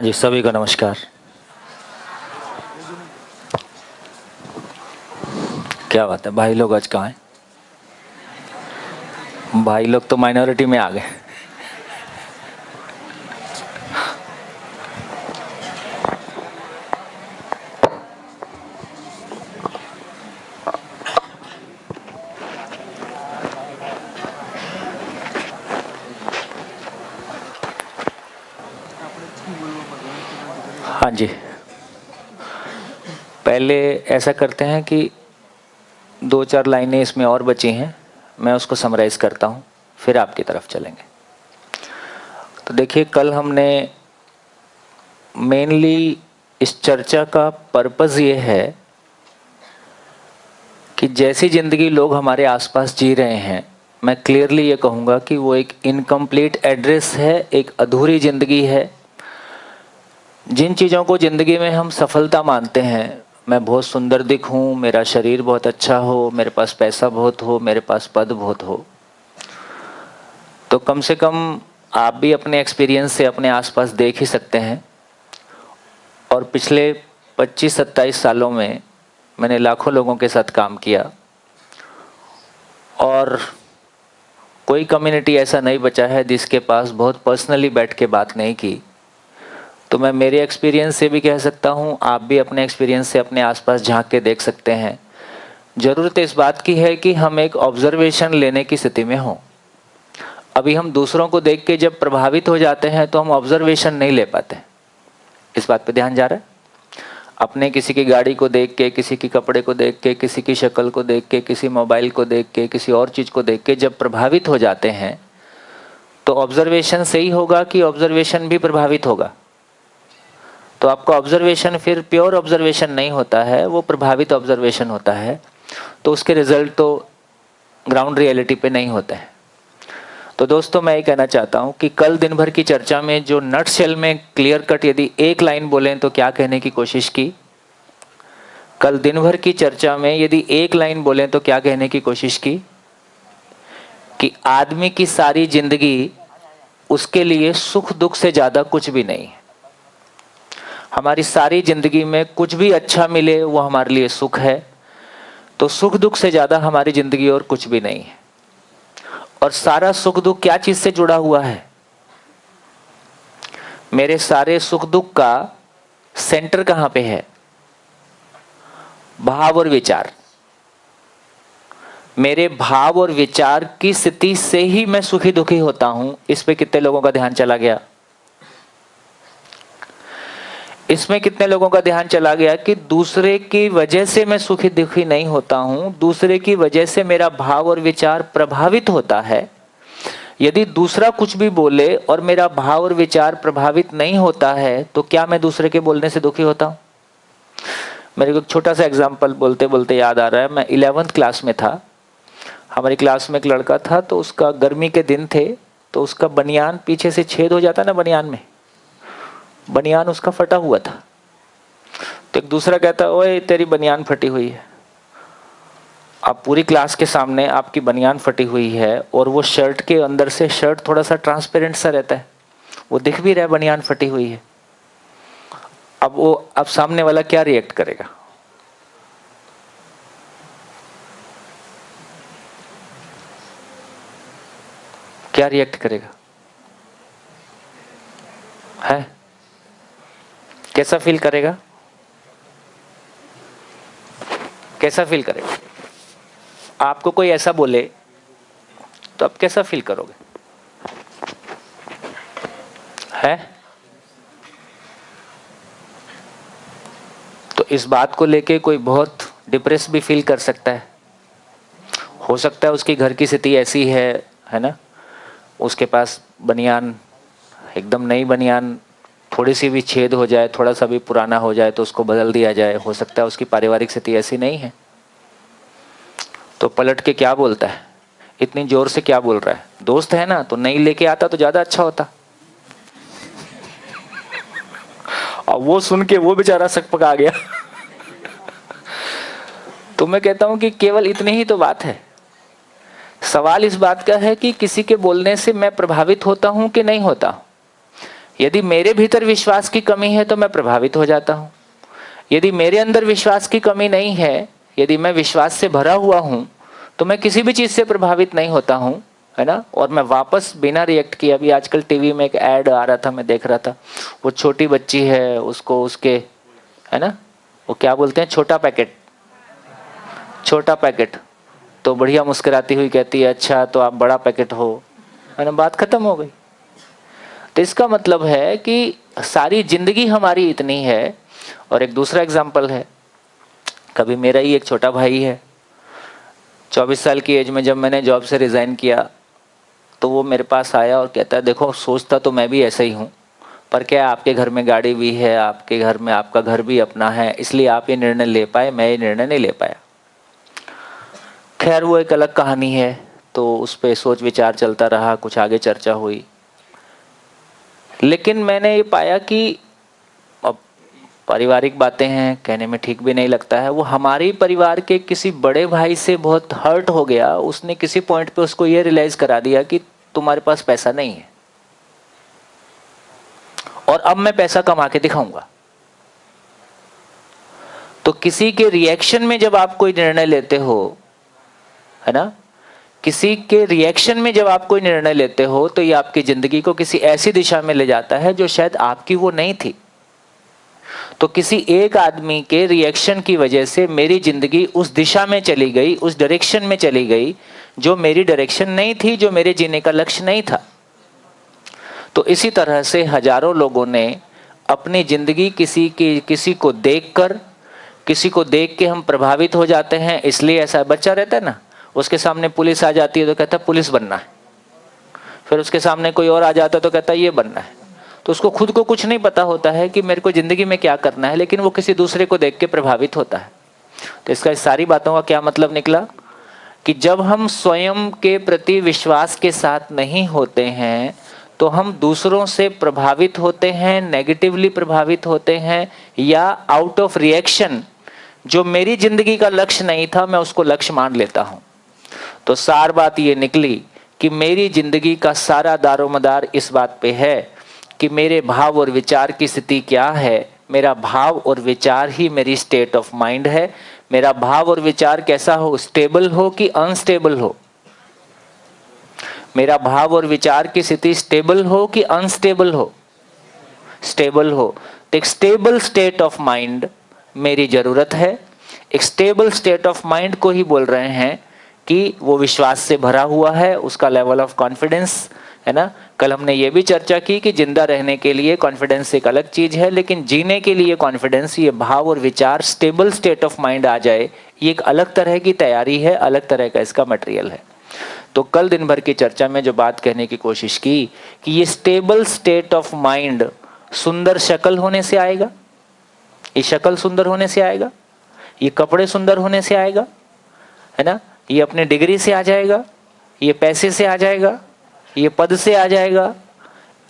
जी सभी को नमस्कार। क्या बात है, भाई लोग आज कहाँ हैं? भाई लोग तो माइनॉरिटी में आ गए। हाँ जी, पहले ऐसा करते हैं कि दो चार लाइनें इसमें और बची हैं, मैं उसको समराइज़ करता हूँ, फिर आपकी तरफ चलेंगे। तो देखिए, कल हमने मेनली इस चर्चा का पर्पज़ ये है कि जैसी ज़िंदगी लोग हमारे आसपास जी रहे हैं, मैं क्लियरली ये कहूँगा कि वो एक इनकम्प्लीट एड्रेस है, एक अधूरी ज़िंदगी है। जिन चीज़ों को ज़िंदगी में हम सफलता मानते हैं, मैं बहुत सुंदर दिखूं, मेरा शरीर बहुत अच्छा हो, मेरे पास पैसा बहुत हो, मेरे पास पद बहुत हो, तो कम से कम आप भी अपने एक्सपीरियंस से अपने आसपास देख ही सकते हैं। और पिछले 25-27 सालों में मैंने लाखों लोगों के साथ काम किया और कोई कम्युनिटी ऐसा नहीं बचा है जिसके पास बहुत पर्सनली बैठ के बात नहीं की। तो मैं मेरे एक्सपीरियंस से भी कह सकता हूँ, आप भी अपने एक्सपीरियंस से अपने आसपास झांक के देख सकते हैं। ज़रूरत इस बात की है कि हम एक ऑब्जर्वेशन लेने की स्थिति में हों। अभी हम दूसरों को देख के जब प्रभावित हो जाते हैं तो हम ऑब्जर्वेशन नहीं ले पाते। इस बात पे ध्यान जा रहा है? अपने किसी की गाड़ी को देख के, किसी के कपड़े को देख के, किसी की शक्ल को देख के, किसी मोबाइल को देख के, किसी और चीज़ को देख के जब प्रभावित हो जाते हैं तो ऑब्जर्वेशन सही होगा कि ऑब्जर्वेशन भी प्रभावित होगा? तो आपका ऑब्जर्वेशन फिर प्योर ऑब्जर्वेशन नहीं होता है, वो प्रभावित ऑब्जर्वेशन होता है। तो उसके रिजल्ट तो ग्राउंड रियलिटी पे नहीं होते हैं। तो दोस्तों, मैं ये कहना चाहता हूँ कि कल दिन भर की चर्चा में जो नट शेल में क्लियर कट यदि एक लाइन बोलें तो क्या कहने की कोशिश की? कल दिन भर की चर्चा में यदि एक लाइन बोलें तो क्या कहने की कोशिश की? कि आदमी की सारी जिंदगी उसके लिए सुख दुख से ज्यादा कुछ भी नहीं है। हमारी सारी जिंदगी में कुछ भी अच्छा मिले वो हमारे लिए सुख है। तो सुख दुख से ज्यादा हमारी जिंदगी और कुछ भी नहीं है। और सारा सुख दुख क्या चीज से जुड़ा हुआ है? मेरे सारे सुख दुख का सेंटर कहां पे है? भाव और विचार। मेरे भाव और विचार की स्थिति से ही मैं सुखी दुखी होता हूं। इस पे कितने लोगों का ध्यान चला गया? इसमें कितने लोगों का ध्यान चला गया कि दूसरे की वजह से मैं सुखी दुखी नहीं होता हूं, दूसरे की वजह से मेरा भाव और विचार प्रभावित होता है। यदि दूसरा कुछ भी बोले और मेरा भाव और विचार प्रभावित नहीं होता है तो क्या मैं दूसरे के बोलने से दुखी होता हूं? मेरे को एक छोटा सा एग्जाम्पल बोलते बोलते याद आ रहा है। मैं 11th क्लास में था। हमारी क्लास में एक लड़का था, तो उसका गर्मी के दिन थे, तो उसका बनियान पीछे से छेद हो जाता ना, बनियान में, बनियान उसका फटा हुआ था। तो एक दूसरा कहता, ओए तेरी बनियान फटी हुई है। अब पूरी क्लास के सामने आपकी बनियान फटी हुई है और वो शर्ट के अंदर से, शर्ट थोड़ा सा ट्रांसपेरेंट सा रहता है, वो दिख भी रहा है बनियान फटी हुई है। अब सामने वाला क्या रिएक्ट करेगा? क्या रिएक्ट करेगा? है? कैसा फील करेगा? कैसा फील करेगा? आपको कोई ऐसा बोले तो आप कैसा फील करोगे? है? तो इस बात को लेके कोई बहुत डिप्रेस भी फील कर सकता है। हो सकता है उसकी घर की स्थिति ऐसी है ना, उसके पास बनियान एकदम नई बनियान, थोड़ी सी भी छेद हो जाए, थोड़ा सा भी पुराना हो जाए तो उसको बदल दिया जाए। हो सकता है उसकी पारिवारिक स्थिति ऐसी नहीं है। तो पलट के क्या बोलता है? इतनी जोर से क्या बोल रहा है? दोस्त है ना, तो नई लेके आता तो ज्यादा अच्छा होता। और वो सुन के वो बेचारा सकपका गया। तो मैं कहता हूं कि केवल इतनी ही तो बात है। सवाल इस बात का है कि किसी के बोलने से मैं प्रभावित होता हूं कि नहीं होता। यदि मेरे भीतर विश्वास की कमी है तो मैं प्रभावित हो जाता हूं। यदि मेरे अंदर विश्वास की कमी नहीं है, यदि मैं विश्वास से भरा हुआ हूं, तो मैं किसी भी चीज से प्रभावित नहीं होता हूं, है ना। और मैं वापस बिना रिएक्ट किए, अभी आजकल टीवी में एक ऐड आ रहा था, मैं देख रहा था, वो छोटी बच्ची है, उसको उसके, है ना, वो क्या बोलते हैं, छोटा पैकेट, छोटा पैकेट, तो बढ़िया मुस्कुराती हुई कहती है अच्छा तो आप बड़ा पैकेट हो, है ना, बात खत्म हो गई। तो इसका मतलब है कि सारी जिंदगी हमारी इतनी है। और एक दूसरा एग्जाम्पल है, कभी मेरा ही एक छोटा भाई है, 24 साल की एज में जब मैंने जॉब से रिजाइन किया तो वो मेरे पास आया और कहता है देखो सोचता तो मैं भी ऐसा ही हूँ, पर क्या आपके घर में गाड़ी भी है, आपके घर में आपका घर भी अपना है, इसलिए आप ये निर्णय ले पाए, मैं ये निर्णय नहीं ले पाया। खैर वो एक अलग कहानी है, तो उस पर सोच विचार चलता रहा, कुछ आगे चर्चा हुई। लेकिन मैंने ये पाया कि अब पारिवारिक बातें हैं, कहने में ठीक भी नहीं लगता है, वो हमारे परिवार के किसी बड़े भाई से बहुत हर्ट हो गया। उसने किसी पॉइंट पे उसको ये रियलाइज करा दिया कि तुम्हारे पास पैसा नहीं है और अब मैं पैसा कमा के दिखाऊंगा। तो किसी के रिएक्शन में जब आप कोई निर्णय लेते हो, है ना, किसी के रिएक्शन में जब आप कोई निर्णय लेते हो तो ये आपकी जिंदगी को किसी ऐसी दिशा में ले जाता है जो शायद आपकी वो नहीं थी। तो किसी एक आदमी के रिएक्शन की वजह से मेरी जिंदगी उस दिशा में चली गई, उस डायरेक्शन में चली गई जो मेरी डायरेक्शन नहीं थी, जो मेरे जीने का लक्ष्य नहीं था। तो इसी तरह से हजारों लोगों ने अपनी जिंदगी किसी को देख के हम प्रभावित हो जाते हैं। इसलिए ऐसा बच्चा रहता है ना, उसके सामने पुलिस आ जाती है तो कहता है पुलिस बनना है, फिर उसके सामने कोई और आ जाता है तो कहता है ये बनना है। तो उसको खुद को कुछ नहीं पता होता है कि मेरे को जिंदगी में क्या करना है, लेकिन वो किसी दूसरे को देख के प्रभावित होता है। तो इसका इस सारी बातों का क्या मतलब निकला कि जब हम स्वयं के प्रति विश्वास के साथ नहीं होते हैं तो हम दूसरों से प्रभावित होते हैं, नेगेटिवली प्रभावित होते हैं, या आउट ऑफ रिएक्शन जो मेरी जिंदगी का लक्ष्य नहीं था मैं उसको लक्ष्य मान लेता हूं। तो सार बात ये निकली कि मेरी जिंदगी का सारा दारोमदार इस बात पे है कि मेरे भाव और विचार की स्थिति क्या है। मेरा भाव और विचार ही मेरी स्टेट ऑफ माइंड है। मेरा भाव और विचार कैसा हो, स्टेबल हो कि अनस्टेबल हो। मेरा भाव और विचार की स्थिति स्टेबल हो कि अनस्टेबल हो, स्टेबल हो। तो एक स्टेबल स्टेट ऑफ माइंड मेरी जरूरत है। एक स्टेबल स्टेट ऑफ माइंड को ही बोल रहे हैं कि वो विश्वास से भरा हुआ है, उसका लेवल ऑफ कॉन्फिडेंस, है ना। कल हमने ये भी चर्चा की कि जिंदा रहने के लिए कॉन्फिडेंस एक अलग चीज है, लेकिन जीने के लिए कॉन्फिडेंस, ये भाव और विचार, स्टेबल स्टेट ऑफ माइंड आ जाए, ये एक अलग तरह की तैयारी है, अलग तरह का इसका मटेरियल है। तो कल दिन भर की चर्चा में जो बात कहने की कोशिश की कि ये स्टेबल स्टेट ऑफ माइंड सुंदर शक्ल होने से आएगा, ये शक्ल सुंदर होने से आएगा, ये कपड़े सुंदर होने से आएगा, है ना, ये अपने डिग्री से आ जाएगा, ये पैसे से आ जाएगा, ये पद से आ जाएगा,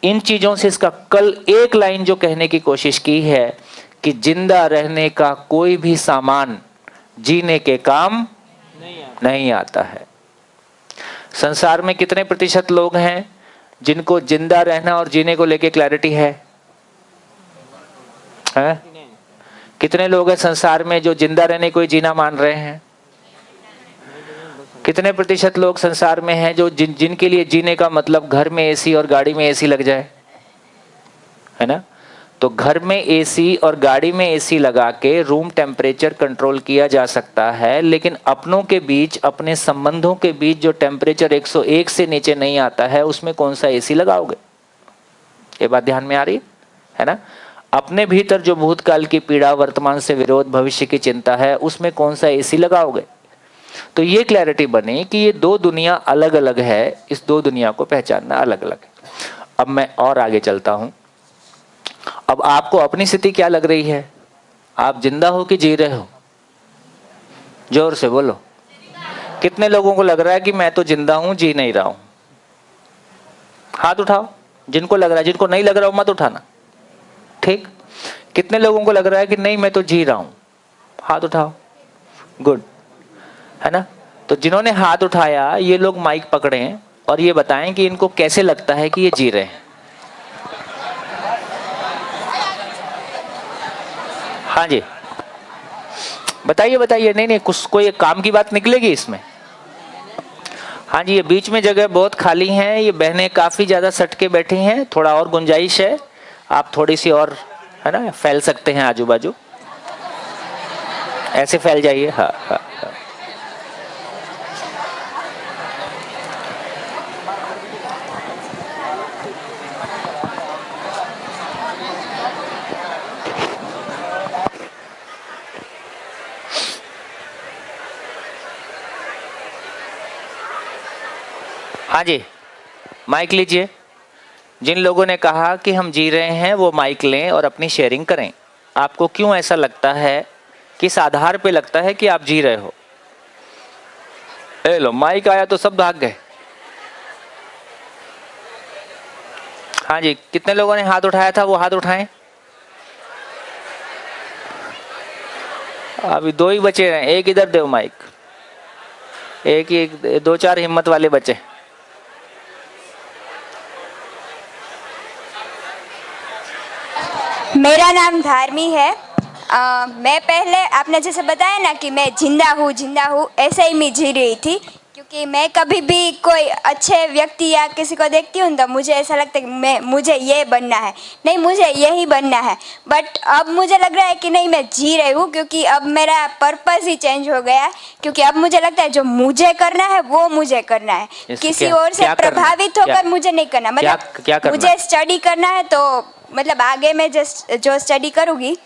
इन चीजों से। इसका कल एक लाइन जो कहने की कोशिश की है कि जिंदा रहने का कोई भी सामान जीने के काम नहीं आता है। संसार में कितने प्रतिशत लोग हैं जिनको जिंदा रहना और जीने को लेके क्लैरिटी है? कितने लोग हैं संसार में जो जिंदा रहने को ही जीना मान रहे हैं? कितने प्रतिशत लोग संसार में हैं जो जिनके लिए जीने का मतलब घर में एसी और गाड़ी में एसी लग जाए, है ना। तो घर में एसी और गाड़ी में एसी लगा के रूम टेम्परेचर कंट्रोल किया जा सकता है, लेकिन अपनों के बीच, अपने संबंधों के बीच जो टेम्परेचर 101 से नीचे नहीं आता है उसमें कौन सा एसी लगाओगे? ये बात ध्यान में आ रही है ना। अपने भीतर जो भूतकाल की पीड़ा, वर्तमान से विरोध, भविष्य की चिंता है, उसमें कौन सा एसी लगाओगे? तो ये क्लैरिटी बनी कि ये दो दुनिया अलग अलग है, इस दो दुनिया को पहचानना अलग अलग है। अब मैं और आगे चलता हूं। अब आपको अपनी स्थिति क्या लग रही है? आप जिंदा हो कि जी रहे हो? जोर से बोलो। कितने लोगों को लग रहा है कि मैं तो जिंदा हूं, जी नहीं रहा हूं? हाथ उठाओ जिनको लग रहा है। जिनको नहीं लग रहा हो मत उठाना, ठीक। कितने लोगों को लग रहा है कि नहीं मैं तो जी रहा हूं? हाथ उठाओ। गुड, है ना। तो जिन्होंने हाथ उठाया ये लोग माइक पकड़ें और ये बताएं कि इनको कैसे लगता है कि ये जी रहे हैं। हाँ जी, बताइए बताइए। नहीं नहीं, कुछ कोई काम की बात निकलेगी इसमें। हाँ जी, ये बीच में जगह बहुत खाली है, ये बहनें काफ़ी ज़्यादा सट के बैठी हैं, थोड़ा और गुंजाइश है, आप थोड़ी सी और, है ना, फैल सकते हैं आजू बाजू, ऐसे फैल जाइए। हाँ हाँ हाँ। हाँ जी, माइक लीजिए। जिन लोगों ने कहा कि हम जी रहे हैं वो माइक लें और अपनी शेयरिंग करें। आपको क्यों ऐसा लगता है, किस आधार पे लगता है कि आप जी रहे हो? ए लो, माइक आया तो सब भाग गए। हाँ जी, कितने लोगों ने हाथ उठाया था वो हाथ उठाएं। अभी दो ही बचे हैं, एक इधर दो माइक, एक ही, दो चार हिम्मत वाले बचे। मेरा नाम धार्मी है। मैं पहले आपने जैसे बताया ना कि मैं जिंदा हूँ, ऐसे ही मैं जी रही थी, क्योंकि मैं कभी भी कोई अच्छे व्यक्ति या किसी को देखती हूँ तो मुझे ऐसा लगता है कि मुझे ये बनना है, नहीं मुझे यही बनना है। बट अब मुझे लग रहा है कि नहीं, मैं जी रही हूँ, क्योंकि अब मेरा पर्पस ही चेंज हो गया है। क्योंकि अब मुझे लगता है जो मुझे करना है वो मुझे करना है, किसी और से प्रभावित होकर मुझे नहीं करना। मतलब मुझे स्टडी करना है, तो मतलब आगे मैं जो स्टडी करूँगी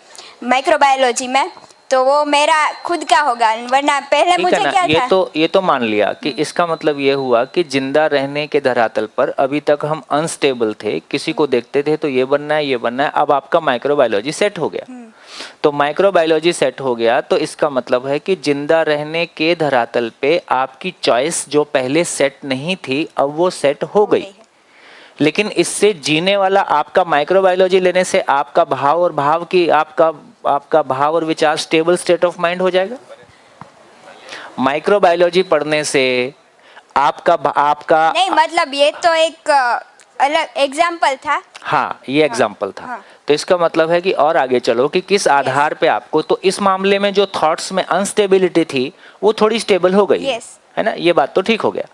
माइक्रोबायोलॉजी में, तो वो मेरा खुद का होगा, वरना पहले मुझे क्या था। ये तो मान लिया कि इसका मतलब ये हुआ कि जिंदा रहने के धरातल पर अभी तक हम अनस्टेबल थे, किसी को देखते थे तो ये बनना है ये बनना है। अब आपका माइक्रोबायोलॉजी सेट हो गया, तो माइक्रोबायोलॉजी सेट हो गया तो इसका मतलब है कि जिंदा रहने के धरातल पे आपकी चॉइस जो पहले सेट नहीं थी अब वो सेट हो गई। लेकिन इससे जीने वाला आपका माइक्रोबायोलॉजी लेने से आपका भाव और आपका भाव और विचार स्टेबल स्टेट ऑफ माइंड हो जाएगा। माइक्रोबायोलॉजी पढ़ने से आपका नहीं, मतलब ये तो एक अलग एग्जाम्पल था। हाँ, ये एग्जाम्पल था। हाँ। तो इसका मतलब है कि और आगे चलो कि किस आधार पे आपको, तो इस मामले में जो थॉट्स में अनस्टेबिलिटी थी वो थोड़ी स्टेबल हो गई है ना, ये बात तो ठीक हो गया।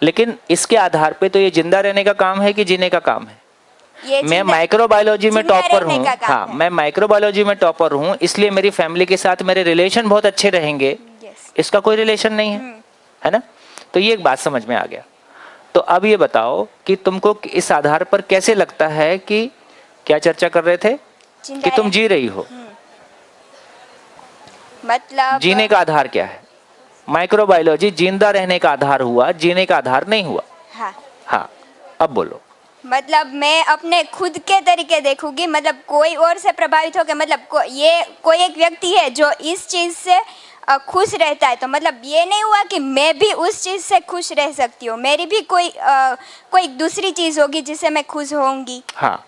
लेकिन इसके आधार पे तो ये जिंदा रहने का काम है कि जीने का काम है। मैं माइक्रोबायोलॉजी में टॉपर हूँ। हाँ, मैं माइक्रोबायोलॉजी में टॉपर हूँ, इसलिए मेरी फैमिली के साथ मेरे रिलेशन बहुत अच्छे रहेंगे, इसका कोई रिलेशन नहीं है ना। तो ये एक बात समझ में आ गया। तो अब ये बताओ कि तुमको इस आधार पर कैसे लगता है कि, क्या चर्चा कर रहे थे, कि तुम जी रही हो? मतलब जीने का आधार क्या है? माइक्रोबायोलॉजी जिंदा रहने का आधार हुआ, जीने का आधार नहीं हुआ। हाँ, अब बोलो। मतलब मैं अपने खुद के तरीके देखूंगी, मतलब कोई और से प्रभावित होकर, मतलब कोई एक व्यक्ति है जो इस चीज से खुश रहता है, तो मतलब ये नहीं हुआ कि मैं भी उस चीज से खुश रह सकती हूँ, मेरी भी कोई दूसरी चीज होगी जिससे मैं खुश होंगी। हाँ,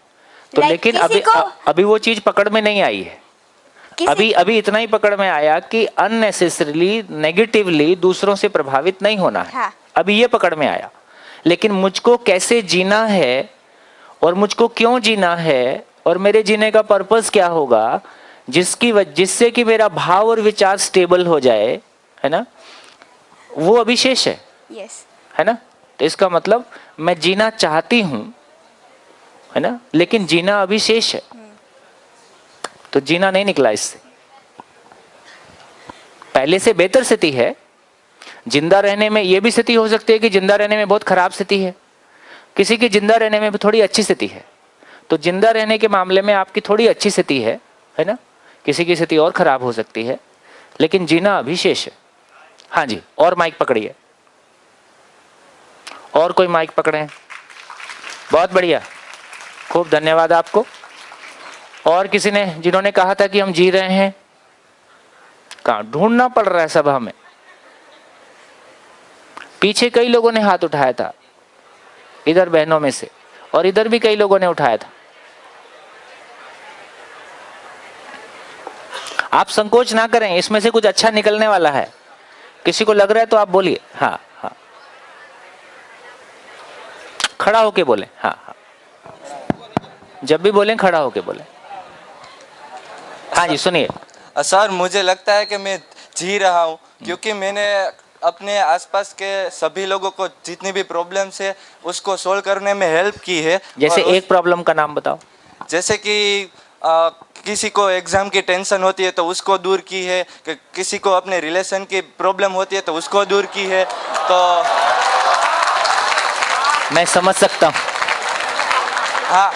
तो लेकिन अभी वो चीज पकड़ में नहीं आई है। अभी इतना ही पकड़ में आया कि अननेसेसरीली नेगेटिवली दूसरों से प्रभावित नहीं होना है। हाँ। अभी ये पकड़ में आया, लेकिन मुझको कैसे जीना है और मुझको क्यों जीना है और मेरे जीने का पर्पस क्या होगा, जिससे कि मेरा भाव और विचार स्टेबल हो जाए, है ना, वो अभी शेष है। है ना। तो इसका मतलब मैं जीना चाहती हूं, है ना, लेकिन जीना अभी शेष है, तो जीना नहीं निकला इससे। पहले से बेहतर स्थिति है। जिंदा रहने में यह भी स्थिति हो सकती है कि जिंदा रहने में बहुत खराब स्थिति है, किसी की जिंदा रहने में भी थोड़ी अच्छी स्थिति है। तो जिंदा रहने के मामले में आपकी थोड़ी अच्छी स्थिति है ना, किसी की स्थिति और खराब हो सकती है, लेकिन जीना अभी शेष है। हाँ जी, और माइक पकड़िए, और कोई माइक पकड़े। बहुत बढ़िया, खूब धन्यवाद आपको। और किसी ने, जिन्होंने कहा था कि हम जी रहे हैं, कहाँ ढूंढना पड़ रहा है सब हमें। पीछे कई लोगों ने हाथ उठाया था, इधर बहनों में से, और इधर भी कई लोगों ने उठाया था। आप संकोच ना करें, इसमें से कुछ अच्छा निकलने वाला है। किसी को लग रहा है तो आप बोलिए। हाँ हाँ, खड़ा होके बोले। हाँ हाँ, जब भी बोलें खड़ा होके बोले। हाँ जी सुनिए। सर मुझे लगता है कि मैं जी रहा हूँ, क्योंकि मैंने अपने आसपास के सभी लोगों को जितनी भी प्रॉब्लम्स है उसको सॉल्व करने में हेल्प की है। जैसे और एक प्रॉब्लम का नाम बताओ। जैसे कि किसी को एग्ज़ाम की टेंशन होती है तो उसको दूर की है, कि किसी को अपने रिलेशन की प्रॉब्लम होती है तो उसको दूर की है। तो मैं समझ सकता हूँ। हाँ,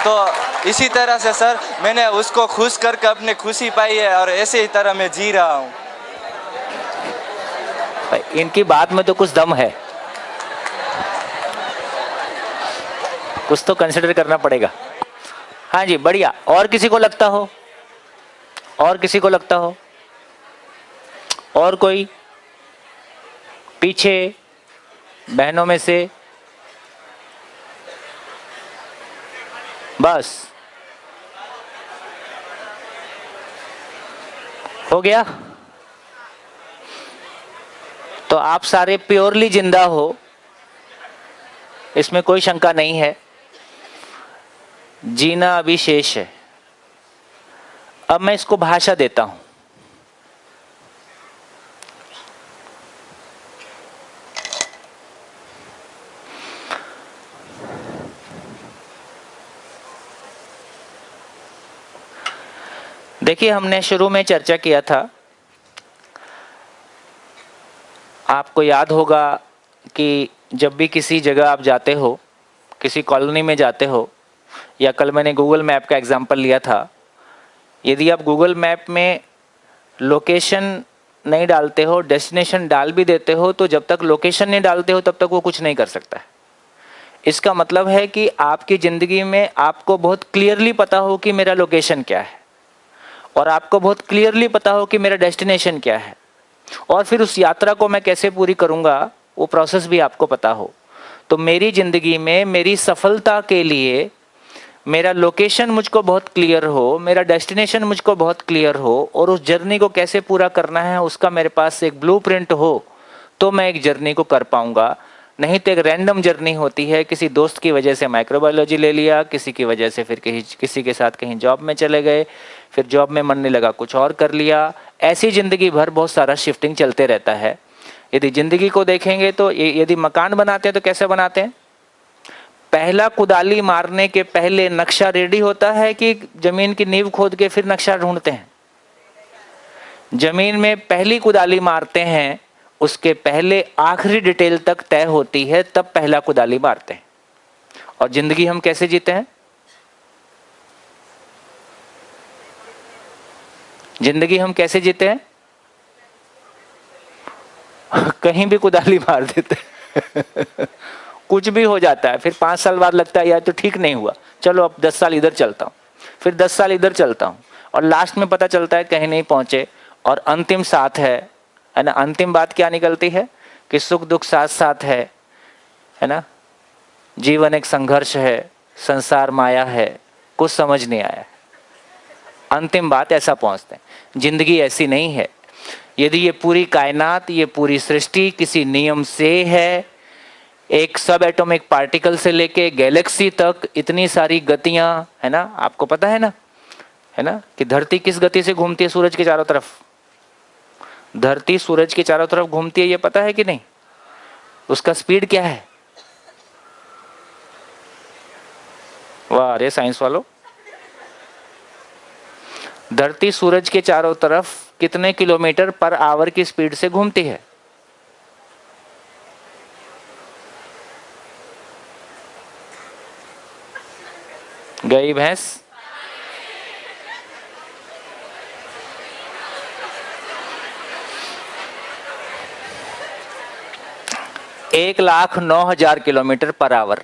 तो इसी तरह से सर मैंने उसको खुश करके अपनी खुशी पाई है, और ऐसे ही तरह मैं जी रहा हूँ। भाई इनकी बात में तो कुछ दम है, कुछ तो कंसिडर करना पड़ेगा। हाँ जी बढ़िया। और किसी को लगता हो? और किसी को लगता हो? और कोई पीछे बहनों में से? बस हो गया। तो आप सारे प्योरली जिंदा हो, इसमें कोई शंका नहीं है। जीना अभी शेष है। अब मैं इसको भाषा देता हूं। देखिए हमने शुरू में चर्चा किया था, आपको याद होगा कि जब भी किसी जगह आप जाते हो, किसी कॉलोनी में जाते हो, या कल मैंने गूगल मैप का एग्जांपल लिया था, यदि आप गूगल मैप में लोकेशन नहीं डालते हो, डेस्टिनेशन डाल भी देते हो, तो जब तक लोकेशन नहीं डालते हो तब तक वो कुछ नहीं कर सकता है। इसका मतलब है कि आपकी ज़िंदगी में आपको बहुत क्लियरली पता हो कि मेरा लोकेशन क्या है, और आपको बहुत क्लियरली पता हो कि मेरा डेस्टिनेशन क्या है, और फिर उस यात्रा को मैं कैसे पूरी करूँगा वो प्रोसेस भी आपको पता हो। तो मेरी ज़िंदगी में मेरी सफलता के लिए मेरा लोकेशन मुझको बहुत क्लियर हो, मेरा डेस्टिनेशन मुझको बहुत क्लियर हो, और उस जर्नी को कैसे पूरा करना है उसका मेरे पास एक ब्लूप्रिंट हो, तो मैं एक जर्नी को कर पाऊँगा। नहीं तो एक रैंडम जर्नी होती है, किसी दोस्त की वजह से माइक्रोबायोलॉजी ले लिया, किसी की वजह से फिर किसी के साथ कहीं जॉब में चले गए, फिर जॉब में मन नहीं लगा कुछ और कर लिया। ऐसी ज़िंदगी भर बहुत सारा शिफ्टिंग चलते रहता है। यदि ज़िंदगी को देखेंगे तो यदि मकान बनाते हैं तो कैसे बनाते हैं? पहला कुदाली मारने के पहले नक्शा रेडी होता है कि ज़मीन की नींव खोद के फिर नक्शा ढूंढते हैं? ज़मीन में पहली कुदाली मारते हैं, उसके पहले आखिरी डिटेल तक तय होती है, तब पहला कुदाली मारते हैं। और ज़िंदगी हम कैसे जीते हैं? ज़िंदगी हम कैसे जीते हैं? कहीं भी कुदाली मार देते हैं। कुछ भी हो जाता है, फिर 5 साल बाद लगता है यार तो ठीक नहीं हुआ, चलो अब 10 साल इधर चलता हूँ, फिर 10 साल इधर चलता हूँ, और लास्ट में पता चलता है कहीं नहीं पहुँचे, और अंतिम साथ है ना। अंतिम बात क्या निकलती है कि सुख दुख साथ साथ है ना। जीवन एक संघर्ष है, संसार माया है, कुछ समझ नहीं आया। अंतिम बात ऐसा पहुँचते हैं। जिंदगी ऐसी नहीं है। यदि ये पूरी कायनात, ये पूरी सृष्टि किसी नियम से है, एक सब एटॉमिक पार्टिकल से लेके गैलेक्सी तक इतनी सारी गतियां है ना, आपको पता है ना कि धरती किस गति से घूमती है सूरज के चारों तरफ? धरती सूरज के चारों तरफ घूमती है, ये पता है कि नहीं? उसका स्पीड क्या है? वाह अरे साइंस वालों, धरती सूरज के चारों तरफ कितने किलोमीटर पर आवर की स्पीड से घूमती है? गई भैंस? एक 1,09,000 किलोमीटर पर आवर।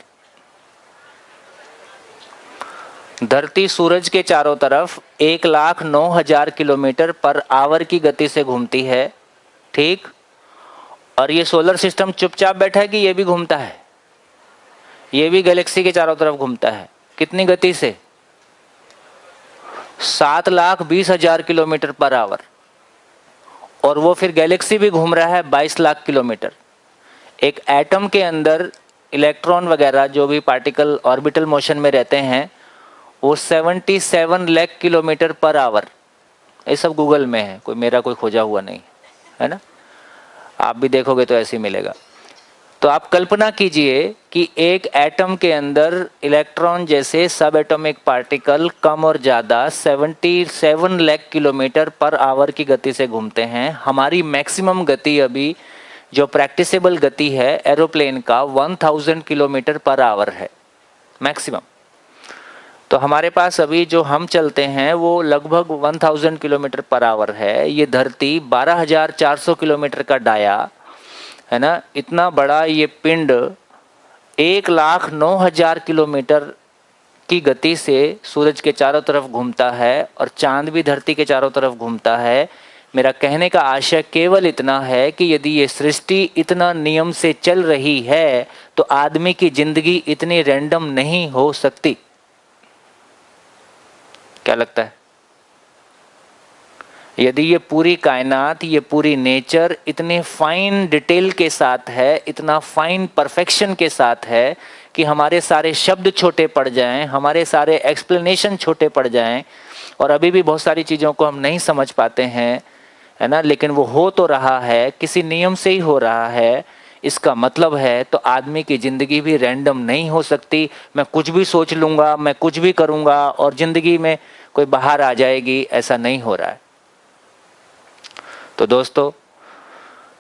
धरती सूरज के चारों तरफ 1,09,000 किलोमीटर पर आवर की गति से घूमती है, ठीक? और ये सोलर सिस्टम चुपचाप बैठा है कि ये भी घूमता है? ये भी गैलेक्सी के चारों तरफ घूमता है। कितनी गति से? 7,20,000 किलोमीटर पर आवर। और वो फिर गैलेक्सी भी घूम रहा है 22 लाख किलोमीटर। एक एटम के अंदर इलेक्ट्रॉन वगैरह जो भी पार्टिकल ऑर्बिटल मोशन में रहते हैं, वो 77 लाख किलोमीटर पर आवर ये सब गूगल में है, कोई मेरा कोई खोजा हुआ नहीं है ना। आप भी देखोगे तो ऐसे ही मिलेगा। तो आप कल्पना कीजिए कि एक एटम के अंदर इलेक्ट्रॉन जैसे सब एटॉमिक पार्टिकल कम और ज़्यादा 77 लाख किलोमीटर पर आवर की गति से घूमते हैं। हमारी मैक्सिमम गति अभी जो प्रैक्टिसेबल गति है एरोप्लेन का 1000 किलोमीटर पर आवर है मैक्सिमम। तो हमारे पास अभी जो हम चलते हैं वो लगभग 1000 किलोमीटर पर आवर है। ये धरती 12400 किलोमीटर का डाया है ना, इतना बड़ा ये पिंड 1,09,000 किलोमीटर की गति से सूरज के चारों तरफ घूमता है और चांद भी धरती के चारों तरफ घूमता है। मेरा कहने का आशय केवल इतना है कि यदि ये सृष्टि इतना नियम से चल रही है तो आदमी की जिंदगी इतनी रैंडम नहीं हो सकती। क्या लगता है? यदि ये पूरी कायनात, ये पूरी नेचर इतने फाइन डिटेल के साथ है, इतना फाइन परफेक्शन के साथ है कि हमारे सारे शब्द छोटे पड़ जाएं, हमारे सारे एक्सप्लेनेशन छोटे पड़ जाएं और अभी भी बहुत सारी चीज़ों को हम नहीं समझ पाते हैं, है ना, लेकिन वो हो तो रहा है, किसी नियम से ही हो रहा है। इसका मतलब है तो आदमी की ज़िंदगी भी रैंडम नहीं हो सकती। मैं कुछ भी सोच लूँगा, मैं कुछ भी करूँगा और ज़िंदगी में कोई बाहर आ जाएगी, ऐसा नहीं हो रहा है। तो दोस्तों,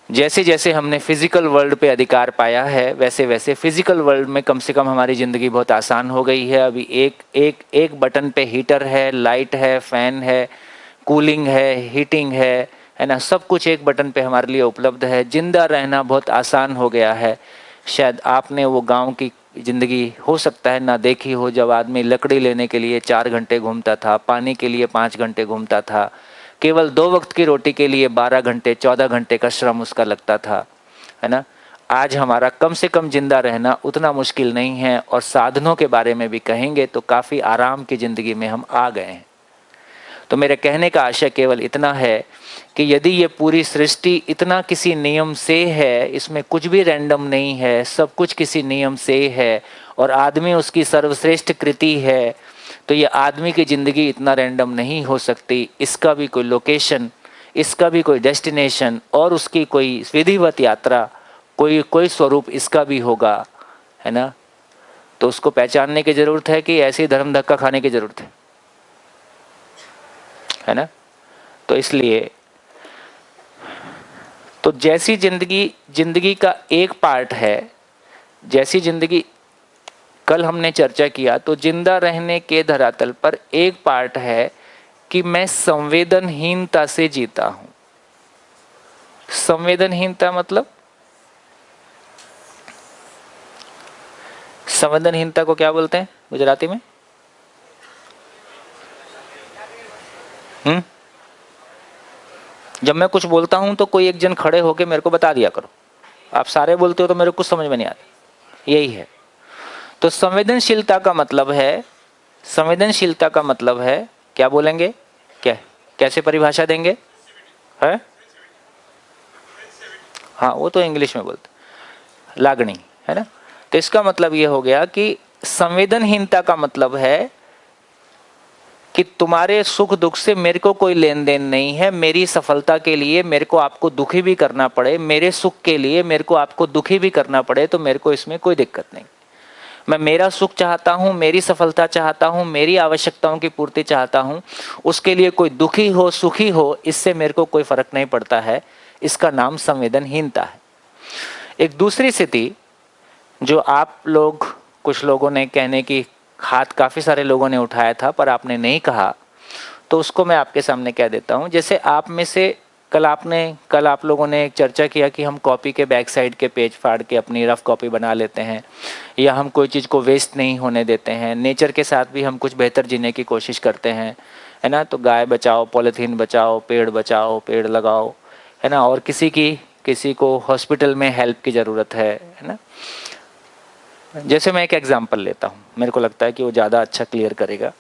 जैसे जैसे हमने फिजिकल वर्ल्ड पे अधिकार पाया है वैसे वैसे फिजिकल वर्ल्ड में कम से कम हमारी ज़िंदगी बहुत आसान हो गई है। अभी एक बटन पे हीटर है, लाइट है, फैन है, कूलिंग है, हीटिंग है ना, सब कुछ एक बटन पे हमारे लिए उपलब्ध है। जिंदा रहना बहुत आसान हो गया है। शायद आपने वो गांव की ज़िंदगी हो सकता है ना देखी हो, जब आदमी लकड़ी लेने के लिए 4 घंटे घूमता था, पानी के लिए 5 घंटे घूमता था, केवल 2 वक्त की रोटी के लिए 12 घंटे 14 घंटे का श्रम उसका लगता था, है ना। आज हमारा कम से कम जिंदा रहना उतना मुश्किल नहीं है और साधनों के बारे में भी कहेंगे तो काफ़ी आराम की ज़िंदगी में हम आ गए हैं। तो मेरे कहने का आशय केवल इतना है कि यदि ये पूरी सृष्टि इतना किसी नियम से है, इसमें कुछ भी रैंडम नहीं है, सब कुछ किसी नियम से है और आदमी उसकी सर्वश्रेष्ठ कृति है, तो ये आदमी की ज़िंदगी इतना रैंडम नहीं हो सकती। इसका भी कोई लोकेशन, इसका भी कोई डेस्टिनेशन और उसकी कोई विधिवत यात्रा, कोई स्वरूप इसका भी होगा, है ना। तो उसको पहचानने की ज़रूरत है कि ऐसे ही धर्म धक्का खाने की ज़रूरत है ना। तो इसलिए तो जैसी जिंदगी का एक पार्ट है, जैसी जिंदगी कल हमने चर्चा किया, तो जिंदा रहने के धरातल पर एक पार्ट है कि मैं संवेदनहीनता से जीता हूं। संवेदनहीनता मतलब, संवेदनहीनता को क्या बोलते हैं गुजराती में? जब मैं कुछ बोलता हूं तो कोई एक जन खड़े होके मेरे को बता दिया करो। आप सारे बोलते हो तो मेरे को कुछ समझ में नहीं आता, यही है। तो संवेदनशीलता का मतलब है, संवेदनशीलता का मतलब है, क्या बोलेंगे, क्या, कैसे परिभाषा देंगे? है हाँ, वो तो इंग्लिश में बोलते, लागणी, है ना। तो इसका मतलब ये हो गया कि संवेदनहीनता का मतलब है कि तुम्हारे सुख दुख से मेरे को कोई लेन देन नहीं है। मेरी सफलता के लिए मेरे को आपको दुखी भी करना पड़े, मेरे सुख के लिए मेरे को आपको दुखी भी करना पड़े, तो मेरे को इसमें कोई दिक्कत नहीं। मैं मेरा सुख चाहता हूँ, मेरी सफलता चाहता हूँ, मेरी आवश्यकताओं की पूर्ति चाहता हूँ, उसके लिए कोई दुखी हो सुखी हो, इससे मेरे को कोई फर्क नहीं पड़ता है। इसका नाम संवेदनहीनता है। एक दूसरी स्थिति जो आप लोग, कुछ लोगों ने कहने की हाथ काफ़ी सारे लोगों ने उठाया था पर आपने नहीं कहा, तो उसको मैं आपके सामने कह देता हूँ। जैसे आप में से कल आप लोगों ने एक चर्चा किया कि हम कॉपी के बैक साइड के पेज फाड़ के अपनी रफ कॉपी बना लेते हैं, या हम कोई चीज़ को वेस्ट नहीं होने देते हैं। नेचर के साथ भी हम कुछ बेहतर जीने की कोशिश करते हैं, है ना। तो गाय बचाओ, पॉलीथीन बचाओ, पेड़ लगाओ, है ना। और किसी को हॉस्पिटल में हेल्प की ज़रूरत है ना। जैसे मैं एक एग्जांपल लेता हूँ, मेरे को लगता है कि वो ज़्यादा अच्छा क्लियर करेगा।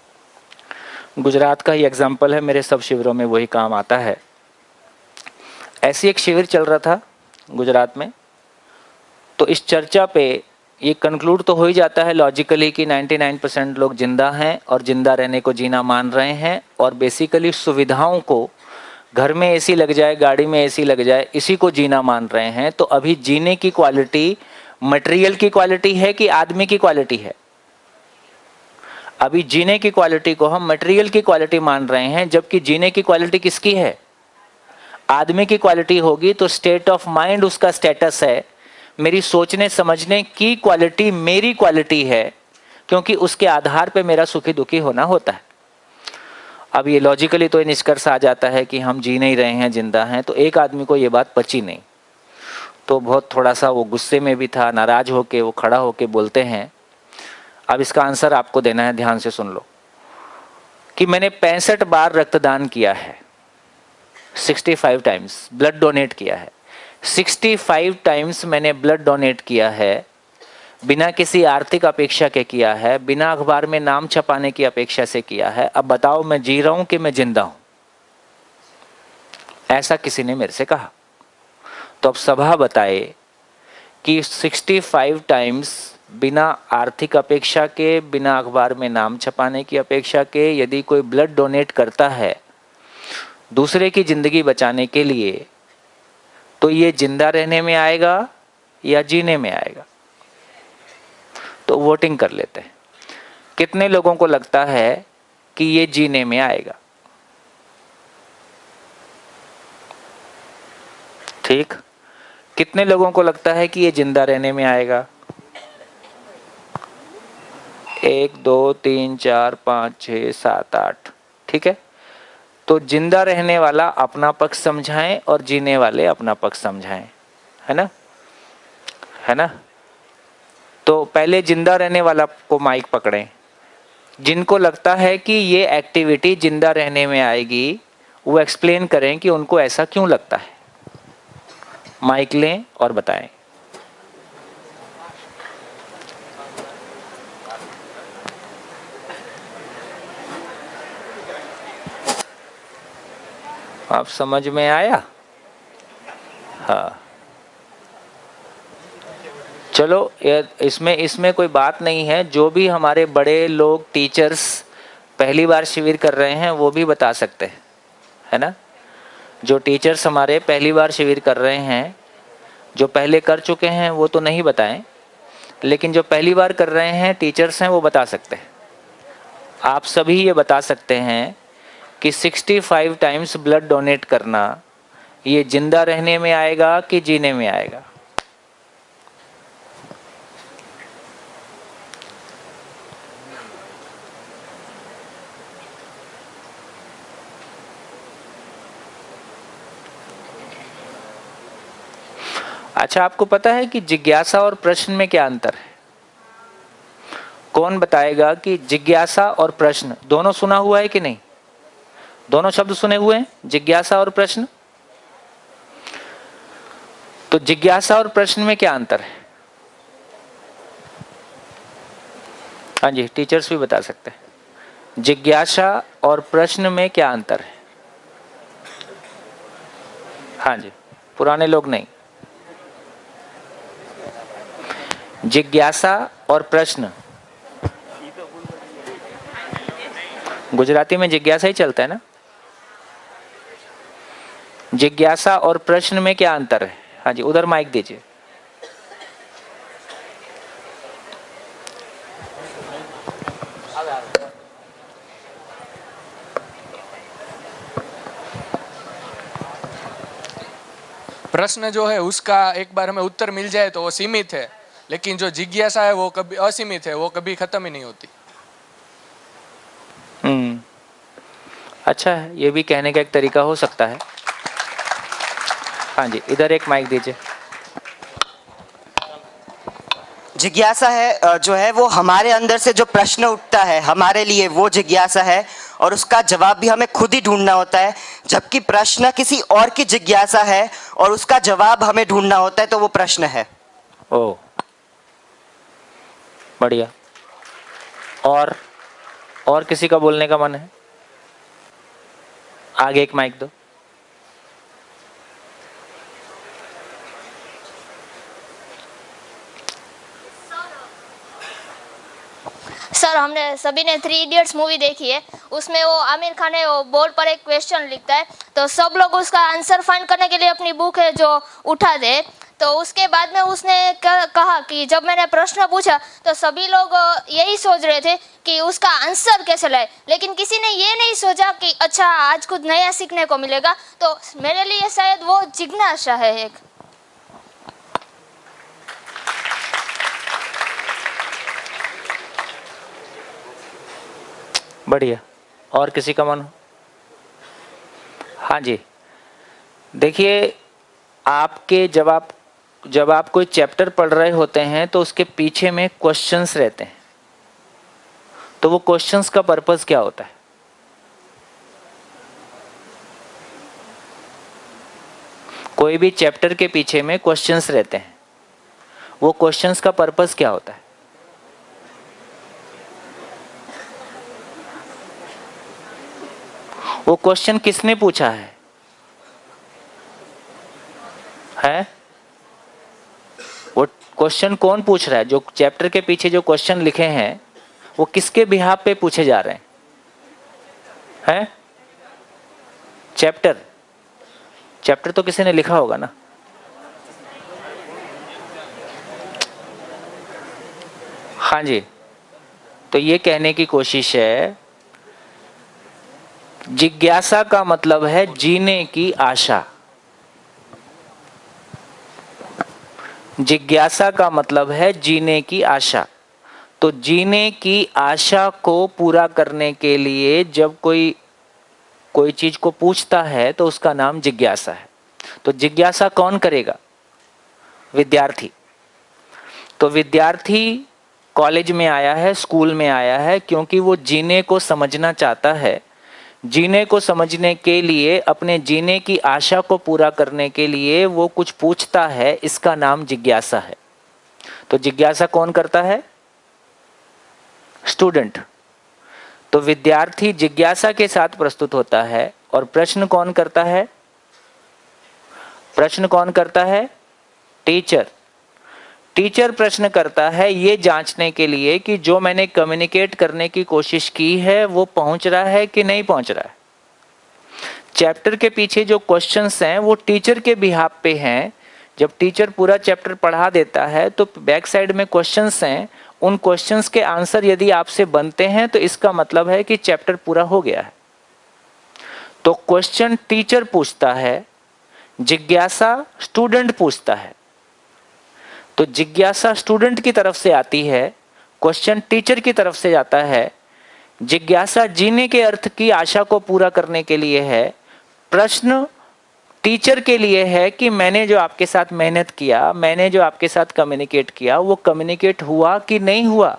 गुजरात का ही एग्जांपल है, मेरे सब शिविरों में वही काम आता है। ऐसी एक शिविर चल रहा था गुजरात में, तो इस चर्चा पे ये कंक्लूड तो हो ही जाता है लॉजिकली कि 99% लोग जिंदा हैं और जिंदा रहने को जीना मान रहे हैं और बेसिकली सुविधाओं को घर में एसी लग जाए, गाड़ी में एसी लग जाए, इसी को जीना मान रहे हैं, तो अभी जीने की क्वालिटी मटेरियल की क्वालिटी है कि आदमी की क्वालिटी है? अभी जीने की क्वालिटी को हम मटेरियल की क्वालिटी मान रहे हैं, जबकि जीने की क्वालिटी किसकी है? आदमी की क्वालिटी होगी। तो स्टेट ऑफ माइंड उसका स्टेटस है, मेरी सोचने समझने की क्वालिटी मेरी क्वालिटी है, क्योंकि उसके आधार पे मेरा सुखी दुखी होना होता है। अब ये लॉजिकली तो ये निष्कर्ष आ जाता है कि हम जी नहीं रहे हैं, जिंदा हैं। तो एक आदमी को ये बात पची नहीं, तो बहुत थोड़ा सा वो गुस्से में भी था, नाराज होके वो खड़ा होके बोलते हैं। अब इसका आंसर आपको देना है, ध्यान से सुन लो, कि मैंने 65 बार रक्तदान किया है, 65 टाइम्स ब्लड डोनेट किया है। 65 टाइम्स मैंने ब्लड डोनेट किया है, बिना किसी आर्थिक अपेक्षा के किया है, बिना अखबार में नाम छपाने की अपेक्षा से किया है। अब बताओ मैं जी रहा हूं कि मैं जिंदा हूं? ऐसा किसी ने मेरे से कहा। तो अब सभा बताए कि 65 टाइम्स बिना आर्थिक अपेक्षा के, बिना अखबार में नाम छपाने की अपेक्षा के, यदि कोई ब्लड डोनेट करता है दूसरे की जिंदगी बचाने के लिए, तो ये जिंदा रहने में आएगा या जीने में आएगा? तो वोटिंग कर लेते हैं। कितने लोगों को लगता है कि ये जीने में आएगा? ठीक। कितने लोगों को लगता है कि ये जिंदा रहने में आएगा? 1 2 3 4 5 6 7 8। ठीक है, तो जिंदा रहने वाला अपना पक्ष समझाएं और जीने वाले अपना पक्ष समझाएं, है ना? है ना? तो पहले जिंदा रहने वाला को माइक पकड़ें। जिनको लगता है कि ये एक्टिविटी जिंदा रहने में आएगी, वो एक्सप्लेन करें कि उनको ऐसा क्यों लगता है। माइक लें और बताएं। आप समझ में आया? हाँ, चलो इसमें कोई बात नहीं है। जो भी हमारे बड़े लोग टीचर्स पहली बार शिविर कर रहे हैं वो भी बता सकते हैं, है ना? जो टीचर्स हमारे पहली बार शिविर कर रहे हैं, जो पहले कर चुके हैं वो तो नहीं बताएं, लेकिन जो पहली बार कर रहे हैं टीचर्स हैं वो बता सकते हैं। आप सभी ये बता सकते हैं कि 65 टाइम्स ब्लड डोनेट करना ये जिंदा रहने में आएगा कि जीने में आएगा? अच्छा, आपको पता है कि जिज्ञासा और प्रश्न में क्या अंतर है? कौन बताएगा कि जिज्ञासा और प्रश्न दोनों सुना हुआ है कि नहीं? दोनों शब्द सुने हुए हैं, जिज्ञासा और प्रश्न। तो जिज्ञासा और प्रश्न में क्या अंतर है? हाँ जी, टीचर्स भी बता सकते हैं। जिज्ञासा और प्रश्न में क्या अंतर है? हाँ जी, पुराने लोग नहीं। जिज्ञासा और प्रश्न, गुजराती में जिज्ञासा ही चलता है ना? जिज्ञासा और प्रश्न में क्या अंतर है? हाँ जी, उधर माइक दीजिए। प्रश्न जो है उसका एक बार हमें उत्तर मिल जाए तो वो सीमित है, लेकिन जो जिज्ञासा है वो कभी असीमित है, वो कभी खत्म ही नहीं होती। अच्छा है, ये भी कहने का एक तरीका हो सकता है। हाँ जी, इधर एक माइक दीजिए। जिज्ञासा है जो है वो हमारे अंदर से जो प्रश्न उठता है हमारे लिए, वो जिज्ञासा है, और उसका जवाब भी हमें खुद ही ढूंढना होता है। जबकि प्रश्न किसी और की जिज्ञासा है और उसका जवाब हमें ढूंढना होता है, तो वो प्रश्न है। ओ, बढ़िया। और किसी का बोलने का मन है? आगे एक माइक दो। सर, हमने सभी ने 3 इडियट्स मूवी देखी है, उसमें वो आमिर खान है, वो बोर्ड पर एक क्वेश्चन लिखता है, तो सब लोग उसका आंसर फाइंड करने के लिए अपनी बुक है जो उठा दे। तो उसके बाद में उसने कहा कि जब मैंने प्रश्न पूछा तो सभी लोग यही सोच रहे थे कि उसका आंसर कैसे लाए, लेकिन किसी ने ये नहीं सोचा कि अच्छा आज कुछ नया सीखने को मिलेगा। तो मेरे लिए शायद वो जिज्ञासा है एक। बढ़िया। और किसी का मन? हाँ जी, देखिए, आपके जब आप कोई चैप्टर पढ़ रहे होते हैं तो उसके पीछे में क्वेश्चंस रहते हैं, तो वो क्वेश्चंस का पर्पस क्या होता है? कोई भी चैप्टर के पीछे में क्वेश्चंस रहते हैं, वो क्वेश्चंस का पर्पस क्या होता है? वो क्वेश्चन किसने पूछा है? वो क्वेश्चन कौन पूछ रहा है? जो चैप्टर के पीछे जो क्वेश्चन लिखे हैं वो किसके बिहाफ पे पूछे जा रहे हैं? चैप्टर तो किसी ने लिखा होगा ना। हाँ जी, तो ये कहने की कोशिश है, जिज्ञासा का मतलब है जीने की आशा। जिज्ञासा का मतलब है जीने की आशा। तो जीने की आशा को पूरा करने के लिए जब कोई चीज को पूछता है तो उसका नाम जिज्ञासा है। तो जिज्ञासा कौन करेगा? विद्यार्थी। तो विद्यार्थी कॉलेज में आया है, स्कूल में आया है, क्योंकि वो जीने को समझना चाहता है। जीने को समझने के लिए, अपने जीने की आशा को पूरा करने के लिए वो कुछ पूछता है, इसका नाम जिज्ञासा है। तो जिज्ञासा कौन करता है? स्टूडेंट। तो विद्यार्थी जिज्ञासा के साथ प्रस्तुत होता है, और प्रश्न कौन करता है? प्रश्न कौन करता है? टीचर। टीचर प्रश्न करता है ये जांचने के लिए कि जो मैंने कम्युनिकेट करने की कोशिश की है वो पहुंच रहा है कि नहीं पहुंच रहा है। चैप्टर के पीछे जो क्वेश्चंस हैं वो टीचर के बिहाफ पे हैं। जब टीचर पूरा चैप्टर पढ़ा देता है तो बैक साइड में क्वेश्चंस हैं, उन क्वेश्चंस के आंसर यदि आपसे बनते हैं तो इसका मतलब है कि चैप्टर पूरा हो गया है। तो क्वेश्चन टीचर पूछता है, जिज्ञासा स्टूडेंट पूछता है। तो जिज्ञासा स्टूडेंट की तरफ से आती है, क्वेश्चन टीचर की तरफ से जाता है। जिज्ञासा जीने के अर्थ की आशा को पूरा करने के लिए है, प्रश्न टीचर के लिए है कि मैंने जो आपके साथ मेहनत किया, मैंने जो आपके साथ कम्युनिकेट किया, वो कम्युनिकेट हुआ कि नहीं हुआ,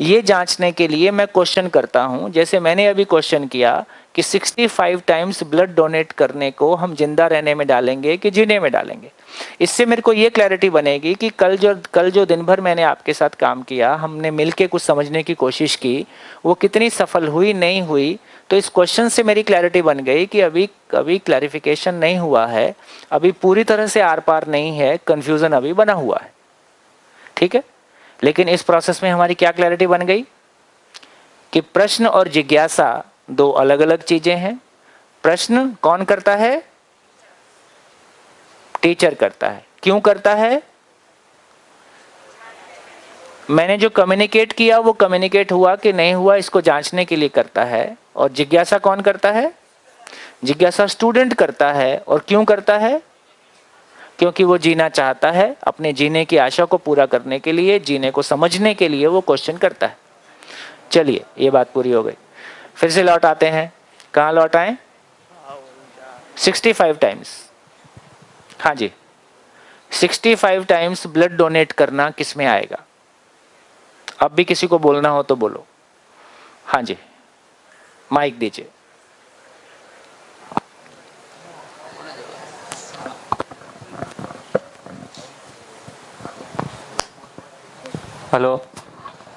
ये जांचने के लिए मैं क्वेश्चन करता हूं। जैसे मैंने अभी क्वेश्चन किया कि 65 टाइम्स ब्लड डोनेट करने को हम जिंदा रहने में डालेंगे कि जीने में डालेंगे। इससे मेरे को ये क्लैरिटी बनेगी कि कल जो दिन भर मैंने आपके साथ काम किया, हमने मिलके कुछ समझने की कोशिश की, वो कितनी सफल हुई नहीं हुई। तो इस क्वेश्चन से मेरी क्लैरिटी बन गई कि अभी क्लैरिफिकेशन नहीं हुआ है, अभी पूरी तरह से आर पार नहीं है, कंफ्यूजन अभी बना हुआ है। ठीक है, लेकिन इस प्रोसेस में हमारी क्या क्लैरिटी बन गई कि प्रश्न और जिज्ञासा दो अलग अलग चीजें हैं। प्रश्न कौन करता है? टीचर करता है। क्यों करता है? मैंने जो कम्युनिकेट किया वो कम्युनिकेट हुआ कि नहीं हुआ, इसको जांचने के लिए करता है। और जिज्ञासा कौन करता है? जिज्ञासा स्टूडेंट करता है। और क्यों करता है? क्योंकि वो जीना चाहता है, अपने जीने की आशा को पूरा करने के लिए, जीने को समझने के लिए वो क्वेश्चन करता है। चलिए, ये बात पूरी हो गई। फिर से लौट आते हैं। कहाँ लौट आए? 65 टाइम्स। हाँ जी, 65 टाइम्स ब्लड डोनेट करना किस में आएगा? अब भी किसी को बोलना हो तो बोलो। हाँ जी, माइक दीजिए। हेलो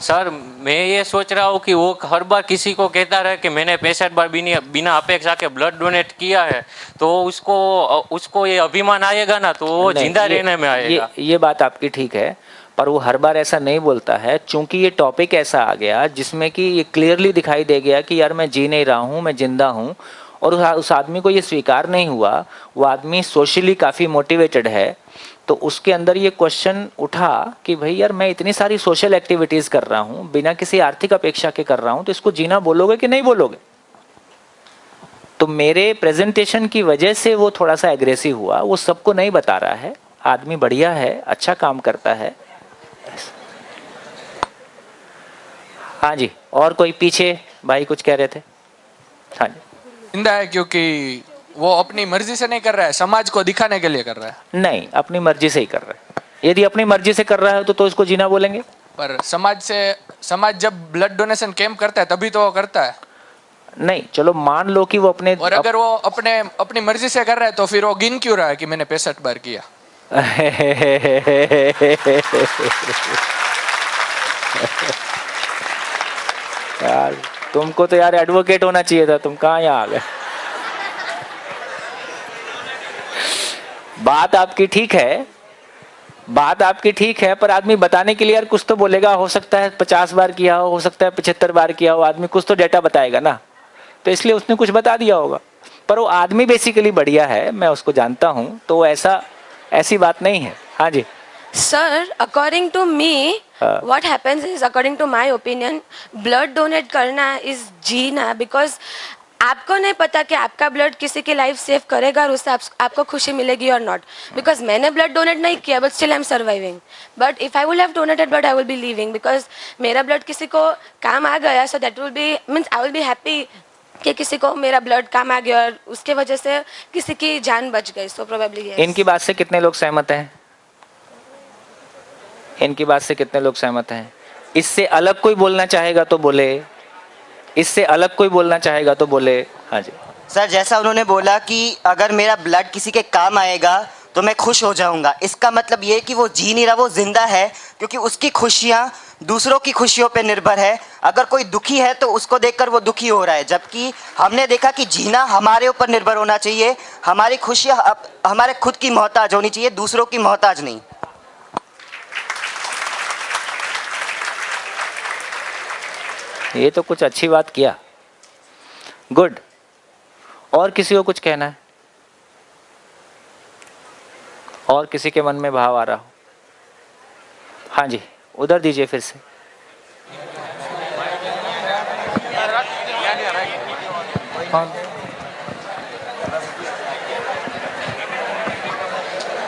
सर, मैं ये सोच रहा हूँ कि वो हर बार किसी को कहता रहे कि मैंने 65 बार बिना अपेक्षा के ब्लड डोनेट किया है, तो उसको ये अभिमान आएगा ना, तो वो जिंदा रहने में आएगा। ये बात आपकी ठीक है, पर वो हर बार ऐसा नहीं बोलता है, चूंकि ये टॉपिक ऐसा आ गया जिसमें कि ये क्लियरली दिखाई दे गया कि यार मैं जी नहीं रहा हूँ, मैं जिंदा हूँ, और उस आदमी को ये स्वीकार नहीं हुआ, वो आदमी सोशली काफ़ी मोटिवेटेड है, तो उसके अंदर ये क्वेश्चन उठा कि भाई यार मैं इतनी सारी सोशल एक्टिविटीज़ कर रहा हूँ, बिना किसी आर्थिक अपेक्षा के कर रहा हूँ, तो इसको जीना बोलोगे कि नहीं बोलोगे? तो मेरे प्रेजेंटेशन की वजह से वो थोड़ा सा एग्रेसिव हुआ, वो सबको नहीं बता रहा है, आदमी बढ़िया है, अच्छा काम करता है। हाँ जी, और कोई पीछे भाई कुछ कह रहे थे? हाँ जी। जिंदा है क्योंकि वो अपनी मर्जी से नहीं कर रहा है, समाज को दिखाने के लिए कर रहा है। नहीं, अपनी मर्जी से ही कर रहा है। यदि अपनी मर्जी से कर रहा है तो इसको जीना बोलेंगे? पर समाज जब ब्लड डोनेशन कैंप करता है तभी तो वो करता है। नहीं, चलो मान लो कि वो अपने, और अगर वो अपनी मर्जी से कर रहा है तो फिर वो गिन क्यों रहा है कि मैंने 65 बार किया? यार तुमको तो यार एडवोकेट होना चाहिए था, तुम कहाँ यहाँ आ गए? बात आपकी ठीक है, बात आपकी ठीक है, पर आदमी बताने के लिए यार कुछ तो बोलेगा। हो सकता है 50 बार किया हो सकता है 75 बार किया हो, आदमी कुछ तो डेटा बताएगा ना, तो इसलिए उसने कुछ बता दिया होगा। पर वो आदमी बेसिकली बढ़िया है, मैं उसको जानता हूँ, तो ऐसी बात नहीं है। हाँ जी Sir, according to me, what happens is, according to my opinion, blood donate करना is जीना, because आपको नहीं पता कि आपका ब्लड किसी की लाइफ सेव करेगा और उससे आपको खुशी मिलेगी और नॉट। बिकॉज मैंने ब्लड डोनेट नहीं किया, but still I am surviving. But if I will have donated blood, I will be living, because मेरा ब्लड किसी को काम आ गया, so that will be means I will be happy कि किसी को मेरा ब्लड काम आ गया और उसके वजह से किसी की जान बच गई। सो प्रोबेबली इनकी बात से कितने लोग सहमत हैं? इनकी बात से कितने लोग सहमत हैं? इससे अलग कोई बोलना चाहेगा तो बोले, इससे अलग कोई बोलना चाहेगा तो बोले। हाँ जी सर, जैसा उन्होंने बोला कि अगर मेरा ब्लड किसी के काम आएगा तो मैं खुश हो जाऊंगा, इसका मतलब ये कि वो जी नहीं रहा, वो जिंदा है, क्योंकि उसकी खुशियाँ दूसरों की खुशियों पे निर्भर है। अगर कोई दुखी है तो उसको देखकर वो दुखी हो रहा है, जबकि हमने देखा कि जीना हमारे ऊपर निर्भर होना चाहिए, हमारी खुशियाँ हमारे खुद की मोहताज होनी चाहिए, दूसरों की मोहताज नहीं। ये तो कुछ अच्छी बात किया, गुड। और किसी को कुछ कहना है? और किसी के मन में भाव आ रहा हो? हाँ जी, उधर दीजिए फिर से।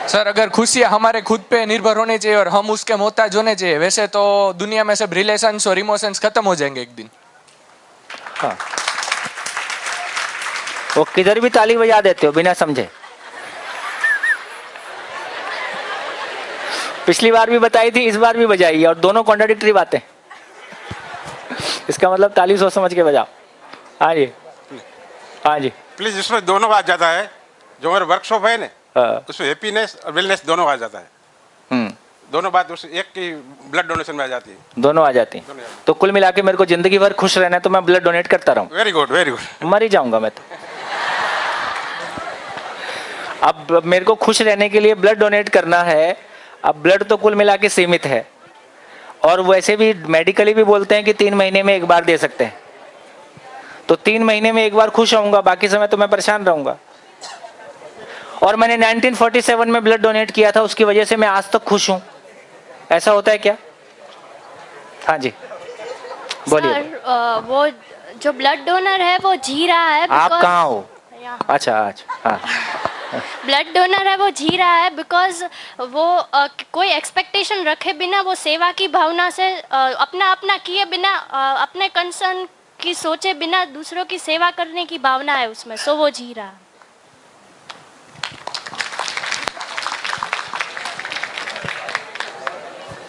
सर, अगर खुशियाँ हमारे खुद पे निर्भर होनी चाहिए और हम उसके मोहताज होने चाहिए, वैसे तो दुनिया में सब रिलेशंस और इमोशंस खत्म हो जाएंगे एक दिन। हाँ, वो किधर भी ताली बजा देते हो बिना समझे। पिछली बार भी बताई थी, इस बार भी बजाई, और दोनों कॉन्ट्राडिक्टरी बातें। इसका मतलब ताली सोच समझ के बजाओ। हाँ जी, हाँ जी प्लीज। इसमें दोनों आ जाता है, जो मेरा वर्कशॉप है ना, उसमें हैप्पीनेस और वेलनेस दोनों आ जाता है। दोनों बात उस एक की ब्लड डोनेशन में आ जाती है, दोनों आ जाती हैं। तो कुल मिला के मेरे को जिंदगी भर खुश रहना है तो मैं ब्लड डोनेट करता रहूं। Very good, very good. मर ही जाऊंगा मैं तो। अब मेरे को खुश रहने के लिए ब्लड डोनेट करना है। अब ब्लड तो कुल मिला के सीमित है, और वैसे भी मेडिकली भी बोलते हैं कि 3 महीने में एक बार दे सकते हैं, तो 3 महीने में एक बार खुश होऊंगा, बाकी समय तो मैं परेशान रहूंगा। और मैंने 1947 में ब्लड डोनेट किया था, उसकी वजह से मैं आज तक खुश हूं। ऐसा होता है क्या? हाँ जी बोलिए। सर, वो जो ब्लड डोनर है वो जी रहा है। आप कहाँ हो? अच्छा अच्छा, हाँ। ब्लड डोनर है वो जी रहा है बिकॉज वो कोई एक्सपेक्टेशन रखे बिना, वो सेवा की भावना से अपना किए बिना, अपने कंसर्न की सोचे बिना दूसरों की सेवा करने की भावना है उसमें, सो वो जी रहा है।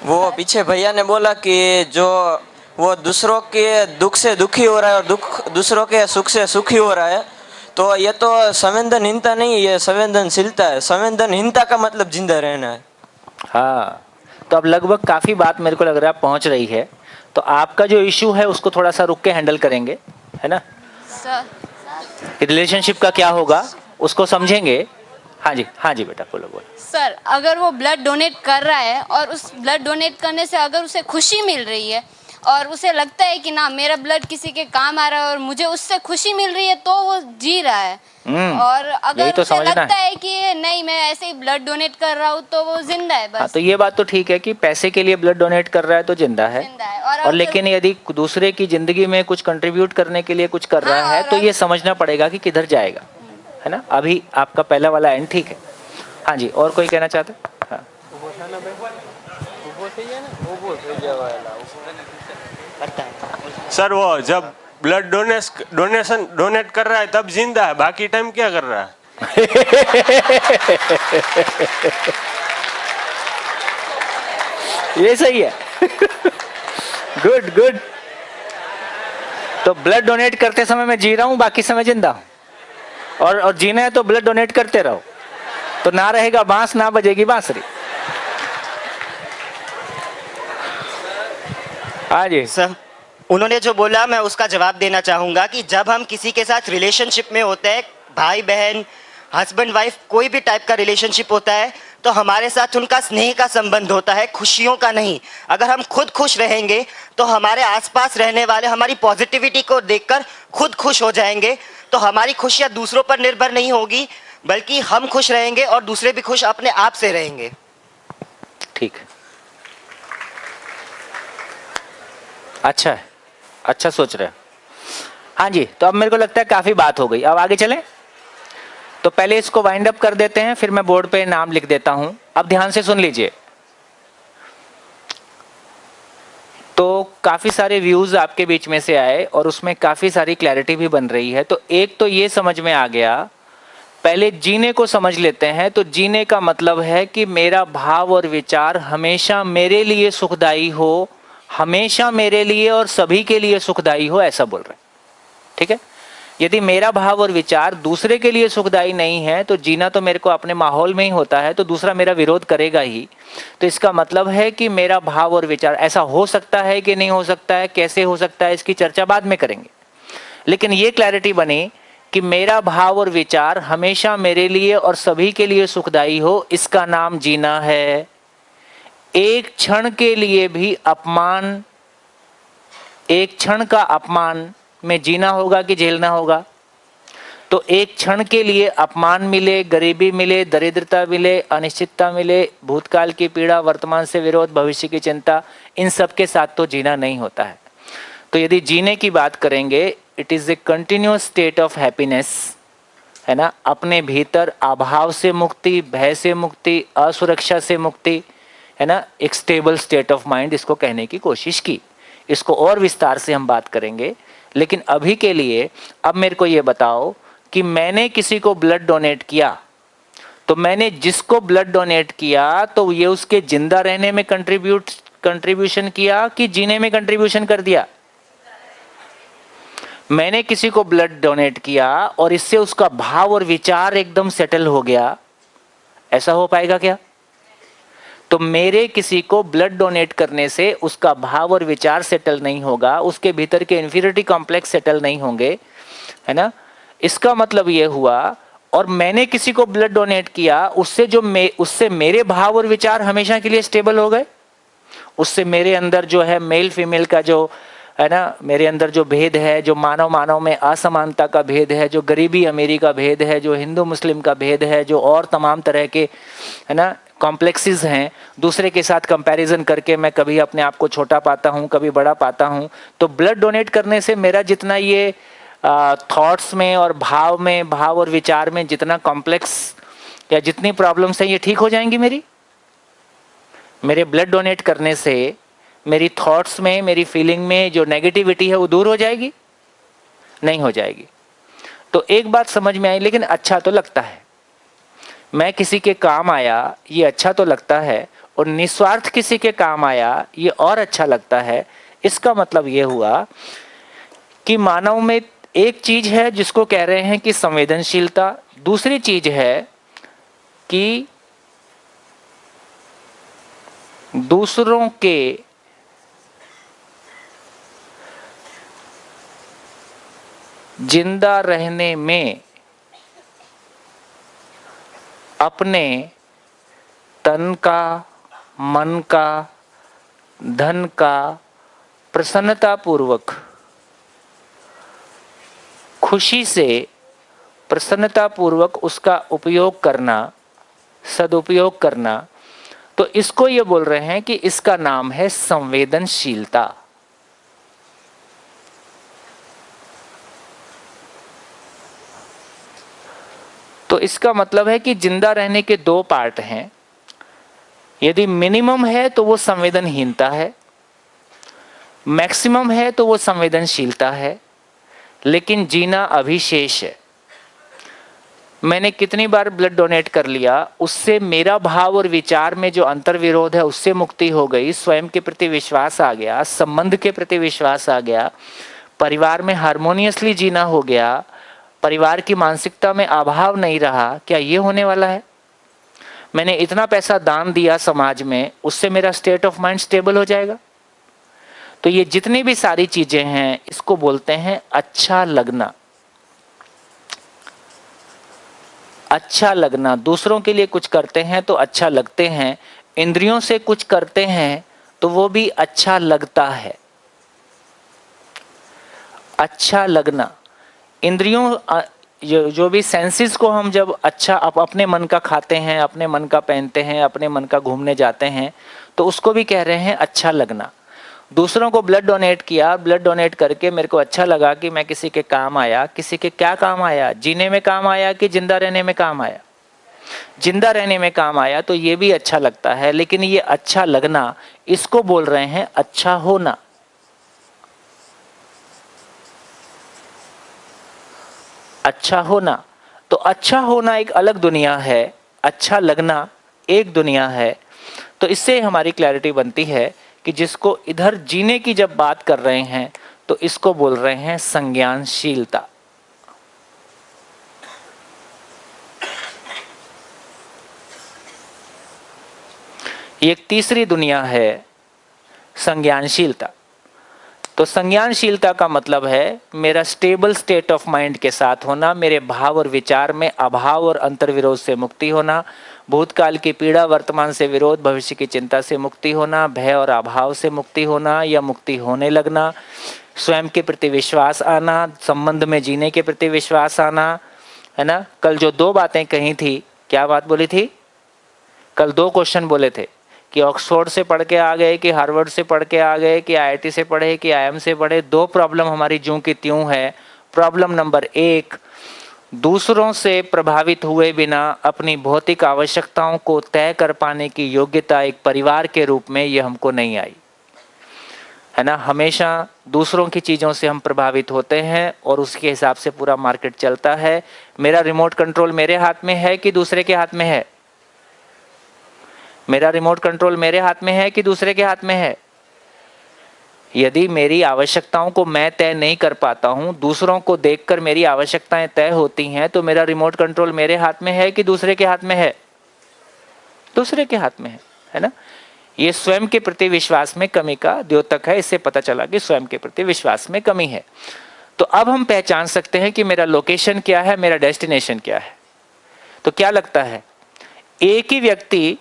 वो पीछे भैया ने बोला कि जो वो दूसरों के दुख से दुखी हो रहा है और दूसरों के सुख से सुखी हो रहा है, तो ये तो संवेदनहीनता नहीं, ये संवेदनशीलता है। संवेदनहीनता का मतलब जिंदा रहना है। हाँ, तो अब लगभग काफ़ी बात मेरे को लग रहा है पहुंच रही है, तो आपका जो इशू है उसको थोड़ा सा रुक के हैंडल करेंगे, है ना? रिलेशनशिप का क्या होगा उसको समझेंगे। हाँ जी बेटा, बोलो बोलो। सर, अगर वो ब्लड डोनेट कर रहा है और उस ब्लड डोनेट करने से अगर उसे खुशी मिल रही है और उसे लगता है कि ना मेरा ब्लड किसी के काम आ रहा है और मुझे उससे खुशी मिल रही है, तो वो जी रहा है। और यही अगर तो उसे समझना लगता है कि नहीं मैं ऐसे ही ब्लड डोनेट कर रहा हूँ, तो वो जिंदा है हाँ, बस। तो ये बात तो ठीक है कि पैसे के लिए ब्लड डोनेट कर रहा है तो जिंदा है। जिंदा है। और लेकिन यदि दूसरे की जिंदगी में कुछ कंट्रीब्यूट करने के लिए कुछ कर रहा हाँ, है और तो ये समझना पड़ेगा कि किधर जाएगा, है ना। अभी आपका पहला वाला एंड ठीक है। हाँ जी, और कोई कहना चाहता है? हाँ। सर वो जब ब्लड डोनेट कर रहा है तब जिंदा है, बाकी टाइम क्या कर रहा है? ये सही है। Good good. तो ब्लड डोनेट करते समय मैं जी रहा हूँ, बाकी समय जिंदा हूँ। और जीना है तो ब्लड डोनेट करते रहो, तो ना रहेगा बांस ना बजेगी बांसुरी। हाँ जी सर, उन्होंने जो बोला मैं उसका जवाब देना चाहूँगा कि जब हम किसी के साथ रिलेशनशिप में होते हैं, भाई बहन, हस्बैंड वाइफ, कोई भी टाइप का रिलेशनशिप होता है, तो हमारे साथ उनका स्नेह का संबंध होता है, खुशियों का नहीं। अगर हम खुद खुश रहेंगे तो हमारे आसपास रहने वाले हमारी पॉजिटिविटी को देखकर खुद खुश हो जाएंगे। तो हमारी खुशियाँ दूसरों पर निर्भर नहीं होगी, बल्कि हम खुश रहेंगे और दूसरे भी खुश अपने आप से रहेंगे। ठीक है, अच्छा है, अच्छा सोच रहे हैं। हाँ जी, तो अब मेरे को लगता है काफी बात हो गई, अब आगे चलें। तो पहले इसको वाइंड अप कर देते हैं, फिर मैं बोर्ड पे नाम लिख देता हूं। अब ध्यान से सुन लीजिए। तो काफी सारे व्यूज आपके बीच में से आए और उसमें काफी सारी क्लैरिटी भी बन रही है। तो एक तो ये समझ में आ गया, पहले जीने को समझ लेते हैं। तो जीने का मतलब है कि मेरा भाव और विचार हमेशा मेरे लिए सुखदायी हो, हमेशा मेरे लिए और सभी के लिए सुखदायी हो, ऐसा बोल रहे हैं। ठीक है। यदि मेरा भाव और विचार दूसरे के लिए सुखदायी नहीं है तो जीना तो मेरे को अपने माहौल में ही होता है, तो दूसरा मेरा विरोध करेगा ही। तो इसका मतलब है कि मेरा भाव और विचार, ऐसा हो सकता है कि नहीं हो सकता है, कैसे हो सकता है, इसकी चर्चा बाद में करेंगे। लेकिन ये क्लैरिटी बनी कि मेरा भाव और विचार हमेशा मेरे लिए और सभी के लिए सुखदायी हो, इसका नाम जीना है। एक क्षण के लिए भी अपमान, एक क्षण का अपमान में जीना होगा कि झेलना होगा? तो एक क्षण के लिए अपमान मिले, गरीबी मिले, दरिद्रता मिले, अनिश्चितता मिले, भूतकाल की पीड़ा, वर्तमान से विरोध, भविष्य की चिंता, इन सब के साथ तो जीना नहीं होता है। तो यदि जीने की बात करेंगे, it is a continuous state of happiness, है ना। अपने भीतर अभाव से मुक्ति, भय से मुक्ति, असुरक्षा से मुक्ति, है ना। एक स्टेबल स्टेट ऑफ माइंड, इसको कहने की कोशिश की। इसको और विस्तार से हम बात करेंगे, लेकिन अभी के लिए अब मेरे को ये बताओ कि मैंने किसी को ब्लड डोनेट किया, तो मैंने जिसको ब्लड डोनेट किया तो ये उसके जिंदा रहने में कंट्रीब्यूशन किया कि जीने में कंट्रीब्यूशन कर दिया? मैंने किसी को ब्लड डोनेट किया और इससे उसका भाव और विचार एकदम सेटल हो गया, ऐसा हो पाएगा क्या? तो मेरे किसी को ब्लड डोनेट करने से उसका भाव और विचार सेटल नहीं होगा, उसके भीतर के इन्फीरियरिटी कॉम्प्लेक्स सेटल नहीं होंगे, है ना। इसका मतलब ये हुआ, और मैंने किसी को ब्लड डोनेट किया, उससे मेरे भाव और विचार हमेशा के लिए स्टेबल हो गए। उससे मेरे अंदर जो है मेल फीमेल का जो है ना, मेरे अंदर जो भेद है, जो मानव मानव में असमानता का भेद है, जो गरीबी अमीरी का भेद है, जो हिंदू मुस्लिम का भेद है, जो और तमाम तरह के है ना कॉम्प्लेक्सेस हैं, दूसरे के साथ कंपैरिजन करके मैं कभी अपने आप को छोटा पाता हूँ, कभी बड़ा पाता हूँ। तो ब्लड डोनेट करने से मेरा जितना ये थॉट्स में और भाव और विचार में जितना कॉम्प्लेक्स या जितनी प्रॉब्लम्स हैं, ये ठीक हो जाएंगी मेरे ब्लड डोनेट करने से मेरी थॉट्स में, मेरी फीलिंग में जो नेगेटिविटी है वो दूर हो जाएगी? नहीं हो जाएगी। तो एक बात समझ में आई, लेकिन अच्छा तो लगता है, मैं किसी के काम आया ये अच्छा तो लगता है, और निस्वार्थ किसी के काम आया ये और अच्छा लगता है। इसका मतलब ये हुआ कि मानव में एक चीज है जिसको कह रहे हैं कि संवेदनशीलता, दूसरी चीज है कि दूसरों के जिंदा रहने में अपने तन का, मन का, धन का प्रसन्नता पूर्वक, खुशी से प्रसन्नता पूर्वक उसका उपयोग करना, सदुपयोग करना, तो इसको ये बोल रहे हैं कि इसका नाम है संवेदनशीलता। तो इसका मतलब है कि जिंदा रहने के दो पार्ट हैं। यदि मिनिमम है तो वो संवेदनहीनता है, मैक्सिमम है तो वो संवेदनशीलता है, लेकिन जीना अभी शेष है। मैंने कितनी बार ब्लड डोनेट कर लिया, उससे मेरा भाव और विचार में जो अंतर्विरोध है उससे मुक्ति हो गई, स्वयं के प्रति विश्वास आ गया, संबंध के प्रति विश्वास आ गया, परिवार में हार्मोनियसली जीना हो गया, परिवार की मानसिकता में अभाव नहीं रहा। क्या ये होने वाला है? मैंने इतना पैसा दान दिया समाज में, उससे मेरा स्टेट ऑफ माइंड स्टेबल हो जाएगा? तो ये जितनी भी सारी चीजें हैं इसको बोलते हैं अच्छा लगना। अच्छा लगना, दूसरों के लिए कुछ करते हैं तो अच्छा लगते हैं, इंद्रियों से कुछ करते हैं तो वो भी अच्छा लगता है। अच्छा लगना, इंद्रियों जो भी सेंसेस को हम जब अच्छा अपने मन का खाते हैं, अपने मन का पहनते हैं, अपने मन का घूमने जाते हैं, तो उसको भी कह रहे हैं अच्छा लगना। दूसरों को ब्लड डोनेट किया, ब्लड डोनेट करके मेरे को अच्छा लगा कि मैं किसी के काम आया। किसी के क्या काम आया? जीने में काम आया कि जिंदा रहने में काम आया? जिंदा रहने में काम आया, तो ये भी अच्छा लगता है। लेकिन ये अच्छा लगना, इसको बोल रहे हैं अच्छा होना। अच्छा होना, तो अच्छा होना एक अलग दुनिया है, अच्छा लगना एक दुनिया है। तो इससे हमारी क्लैरिटी बनती है कि जिसको इधर जीने की जब बात कर रहे हैं तो इसको बोल रहे हैं संज्ञानशीलता। एक तीसरी दुनिया है संज्ञानशीलता। तो संज्ञानशीलता का मतलब है मेरा स्टेबल स्टेट ऑफ माइंड के साथ होना, मेरे भाव और विचार में अभाव और अंतर्विरोध से मुक्ति होना, भूतकाल की पीड़ा, वर्तमान से विरोध, भविष्य की चिंता से मुक्ति होना, भय और अभाव से मुक्ति होना या मुक्ति होने लगना, स्वयं के प्रति विश्वास आना, संबंध में जीने के प्रति विश्वास आना, है ना। कल जो दो बातें कही थी, क्या बात बोली थी? कल दो क्वेश्चन बोले थे कि ऑक्सफोर्ड से पढ़ के आ गए कि हार्वर्ड से पढ़ के आ गए कि आईआईटी से पढ़े कि आईएम से पढ़े। दो प्रॉब्लम हमारी ज्यों की त्यों है। प्रॉब्लम नंबर एक, दूसरों से प्रभावित हुए बिना अपनी भौतिक आवश्यकताओं को तय कर पाने की योग्यता एक परिवार के रूप में ये हमको नहीं आई, है ना। हमेशा दूसरों की चीज़ों से हम प्रभावित होते हैं और उसके हिसाब से पूरा मार्केट चलता है। मेरा रिमोट कंट्रोल मेरे हाथ में है कि दूसरे के हाथ में है? मेरा रिमोट कंट्रोल मेरे हाथ में है कि दूसरे के हाथ में है? यदि मेरी आवश्यकताओं को मैं तय नहीं कर पाता हूं, दूसरों को देखकर मेरी आवश्यकताएं तय होती हैं, तो मेरा रिमोट कंट्रोल मेरे हाथ में है कि दूसरे के हाथ में है? दूसरे के हाथ में है ना। ये स्वयं के प्रति विश्वास में कमी का द्योतक है। इससे पता चला कि स्वयं के प्रति विश्वास में कमी है। तो अब हम पहचान सकते हैं कि मेरा लोकेशन क्या है, मेरा डेस्टिनेशन क्या है। तो क्या लगता है, एक ही व्यक्ति,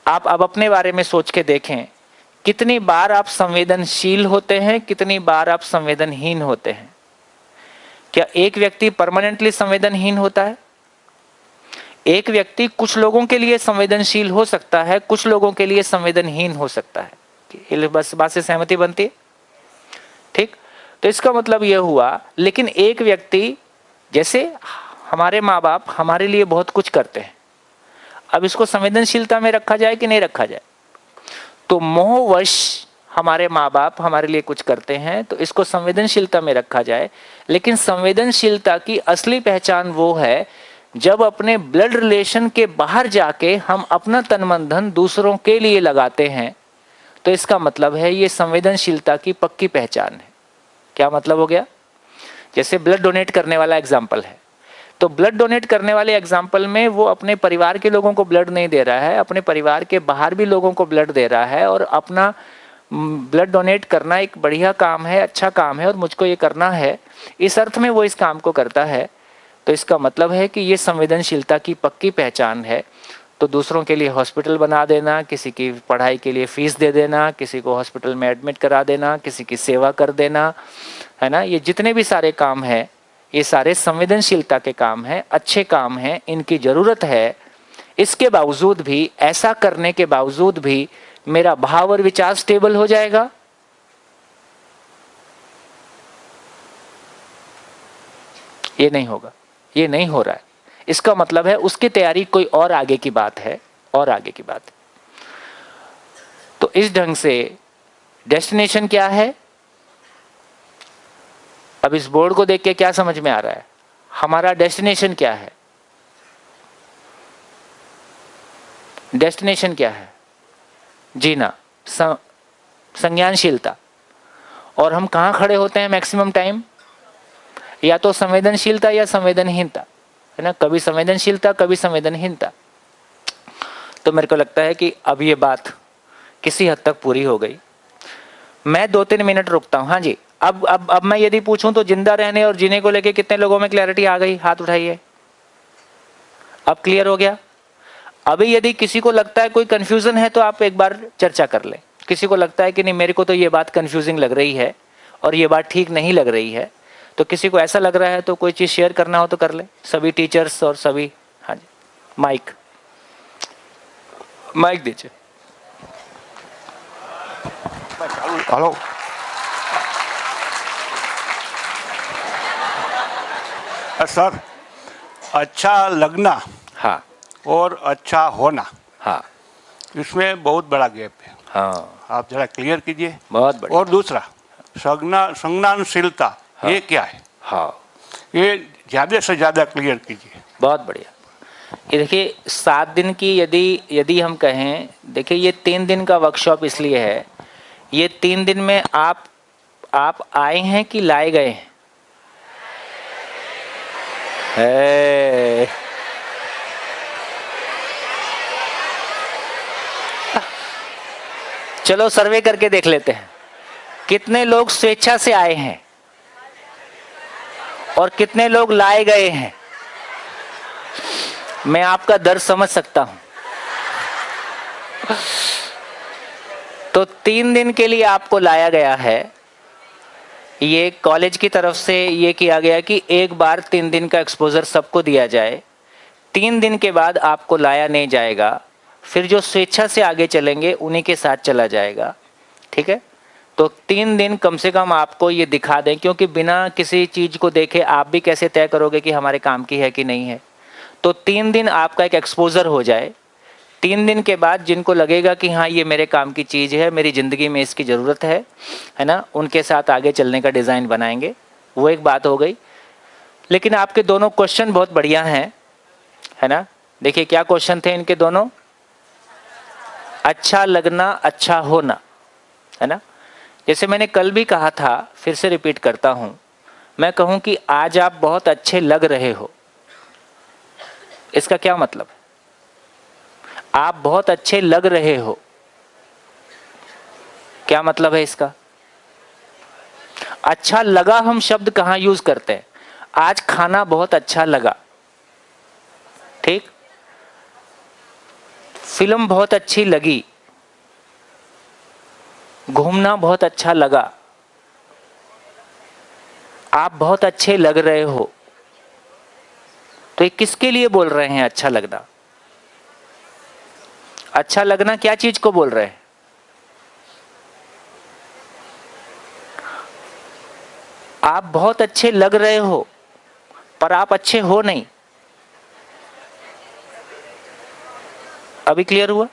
आप अब अपने बारे में सोच के देखें, कितनी बार आप संवेदनशील होते हैं, कितनी बार आप संवेदनहीन होते हैं? क्या एक व्यक्ति परमानेंटली संवेदनहीन होता है? एक व्यक्ति कुछ लोगों के लिए संवेदनशील हो सकता है, कुछ लोगों के लिए संवेदनहीन हो सकता है। बस बात से सहमति बनती है? ठीक। तो इसका मतलब यह हुआ, लेकिन एक व्यक्ति, जैसे हमारे माँ बाप हमारे लिए बहुत कुछ करते हैं, अब इसको संवेदनशीलता में रखा जाए कि नहीं रखा जाए? तो मोहवश हमारे माँ बाप हमारे लिए कुछ करते हैं तो इसको संवेदनशीलता में रखा जाए। लेकिन संवेदनशीलता की असली पहचान वो है जब अपने ब्लड रिलेशन के बाहर जाके हम अपना तन मन धन दूसरों के लिए लगाते हैं, तो इसका मतलब है ये संवेदनशीलता की पक्की पहचान है। क्या मतलब हो गया? जैसे ब्लड डोनेट करने वाला एग्जाम्पल है, तो ब्लड डोनेट करने वाले एग्जाम्पल में वो अपने परिवार के लोगों को ब्लड नहीं दे रहा है, अपने परिवार के बाहर भी लोगों को ब्लड दे रहा है। और अपना ब्लड डोनेट करना एक बढ़िया काम है, अच्छा काम है और मुझको ये करना है, इस अर्थ में वो इस काम को करता है। तो इसका मतलब है कि ये संवेदनशीलता की पक्की पहचान है। तो दूसरों के लिए हॉस्पिटल बना देना, किसी की पढ़ाई के लिए फीस दे देना, किसी को हॉस्पिटल में एडमिट करा देना, किसी की सेवा कर देना, है ना, ये जितने भी सारे काम हैं ये सारे संवेदनशीलता के काम हैं, अच्छे काम हैं, इनकी ज़रूरत है। इसके बावजूद भी, ऐसा करने के बावजूद भी मेरा भाव और विचार स्टेबल हो जाएगा? ये नहीं होगा, ये नहीं हो रहा है। इसका मतलब है उसकी तैयारी कोई और आगे की बात है, और आगे की बात है। तो इस ढंग से डेस्टिनेशन क्या है? अब इस बोर्ड को देख के क्या समझ में आ रहा है? हमारा डेस्टिनेशन क्या है? डेस्टिनेशन क्या है? जीना, संज्ञानशीलता। और हम कहाँ खड़े होते हैं मैक्सिमम टाइम? या तो संवेदनशीलता या संवेदनहीनता, है ना, कभी संवेदनशीलता कभी संवेदनहीनता। तो मेरे को लगता है कि अब ये बात किसी हद तक पूरी हो गई। मैं 2-3 मिनट रुकता हूँ। हाँ जी, अब मैं यदि पूछूं तो जिंदा रहने और जीने को लेके कितने लोगों में क्लैरिटी आ गई? हाथ उठाइए। अब क्लियर हो गया? अभी यदि किसी को लगता है कोई कंफ्यूजन है तो आप एक बार चर्चा कर लें। किसी को लगता है कि नहीं, मेरे को तो ये बात कंफ्यूजिंग लग रही है और ये बात ठीक नहीं लग रही है, तो किसी को ऐसा लग रहा है तो कोई चीज़ शेयर करना हो तो कर ले। सभी टीचर्स और सभी, हाँ जी, माइक दीजिए। हेलो, सर, अच्छा लगना, हाँ, और अच्छा होना, हाँ, इसमें बहुत बड़ा गैप है। हाँ, आप जरा क्लियर कीजिए। बहुत बढ़िया। और दूसरा, संज्ञानशीलता, हाँ, ये क्या है? हाँ, ये ज़्यादा से ज़्यादा क्लियर कीजिए। बहुत बढ़िया। ये देखिए, 7 दिन की यदि हम कहें, देखिए ये 3 दिन का वर्कशॉप इसलिए है, ये 3 दिन में आप आए हैं कि लाए गए हैं? चलो सर्वे करके देख लेते हैं, कितने लोग स्वेच्छा से आए हैं और कितने लोग लाए गए हैं। मैं आपका दर्द समझ सकता हूं। तो 3 दिन के लिए आपको लाया गया है। ये कॉलेज की तरफ से ये किया गया कि एक बार 3 दिन का एक्सपोजर सबको दिया जाए। 3 दिन के बाद आपको लाया नहीं जाएगा, फिर जो स्वेच्छा से आगे चलेंगे उन्हीं के साथ चला जाएगा। ठीक है, तो 3 दिन कम से कम आपको ये दिखा दें, क्योंकि बिना किसी चीज़ को देखे आप भी कैसे तय करोगे कि हमारे काम की है कि नहीं है। तो 3 दिन आपका एक एक्सपोजर हो जाए। 3 दिन के बाद जिनको लगेगा कि हाँ ये मेरे काम की चीज़ है, मेरी ज़िंदगी में इसकी ज़रूरत है ना, उनके साथ आगे चलने का डिज़ाइन बनाएंगे। वो एक बात हो गई। लेकिन आपके दोनों क्वेश्चन बहुत बढ़िया हैं, है ना। देखिए क्या क्वेश्चन थे इनके दोनों? अच्छा लगना, अच्छा होना, है ना। जैसे मैंने कल भी कहा था, फिर से रिपीट करता हूँ, मैं कहूँ कि आज आप बहुत अच्छे लग रहे हो, इसका क्या मतलब है? आप बहुत अच्छे लग रहे हो, क्या मतलब है इसका? अच्छा लगा हम शब्द कहाँ यूज करते हैं? आज खाना बहुत अच्छा लगा, ठीक। फिल्म बहुत अच्छी लगी, घूमना बहुत अच्छा लगा, आप बहुत अच्छे लग रहे हो। तो ये किसके लिए बोल रहे हैं अच्छा लगना? अच्छा लगना क्या चीज को बोल रहे हैं? आप बहुत अच्छे लग रहे हो पर आप अच्छे हो नहीं। अभी क्लियर हुआ?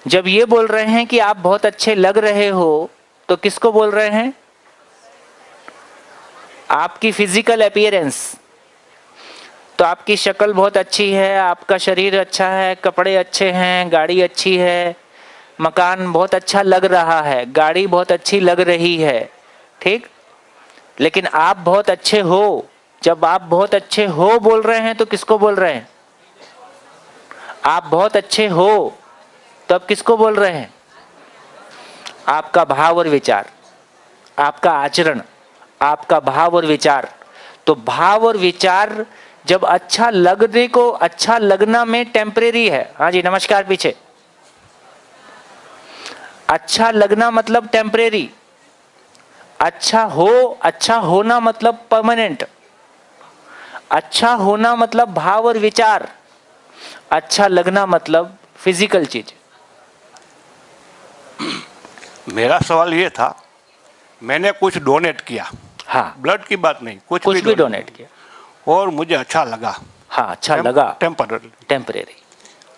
जब ये बोल रहे हैं कि आप बहुत अच्छे लग रहे हो तो किसको बोल रहे हैं? आपकी फिजिकल अपीयरेंस। तो आपकी शक्ल बहुत अच्छी है, आपका शरीर अच्छा है, कपड़े अच्छे हैं, गाड़ी अच्छी है, मकान बहुत अच्छा लग रहा है, गाड़ी बहुत अच्छी लग रही है, ठीक। लेकिन आप बहुत अच्छे हो, जब आप बहुत अच्छे हो बोल रहे हैं तो किसको बोल रहे हैं? आप बहुत अच्छे हो तो अब किसको बोल रहे हैं? आपका भाव और विचार, आपका आचरण, आपका भाव और विचार। तो भाव और विचार जब अच्छा लगने को, अच्छा लगना में टेम्परेरी है। हाँ जी, नमस्कार। पीछे अच्छा लगना मतलब टेम्परेरी, अच्छा होना मतलब परमानेंट, अच्छा होना मतलब भाव और विचार, अच्छा लगना मतलब फिजिकल चीज। मेरा सवाल ये था, मैंने कुछ डोनेट किया, हाँ, ब्लड की बात नहीं, कुछ भी डोनेट किया और मुझे अच्छा लगा, हाँ, अच्छा लगा, टेम्पररी,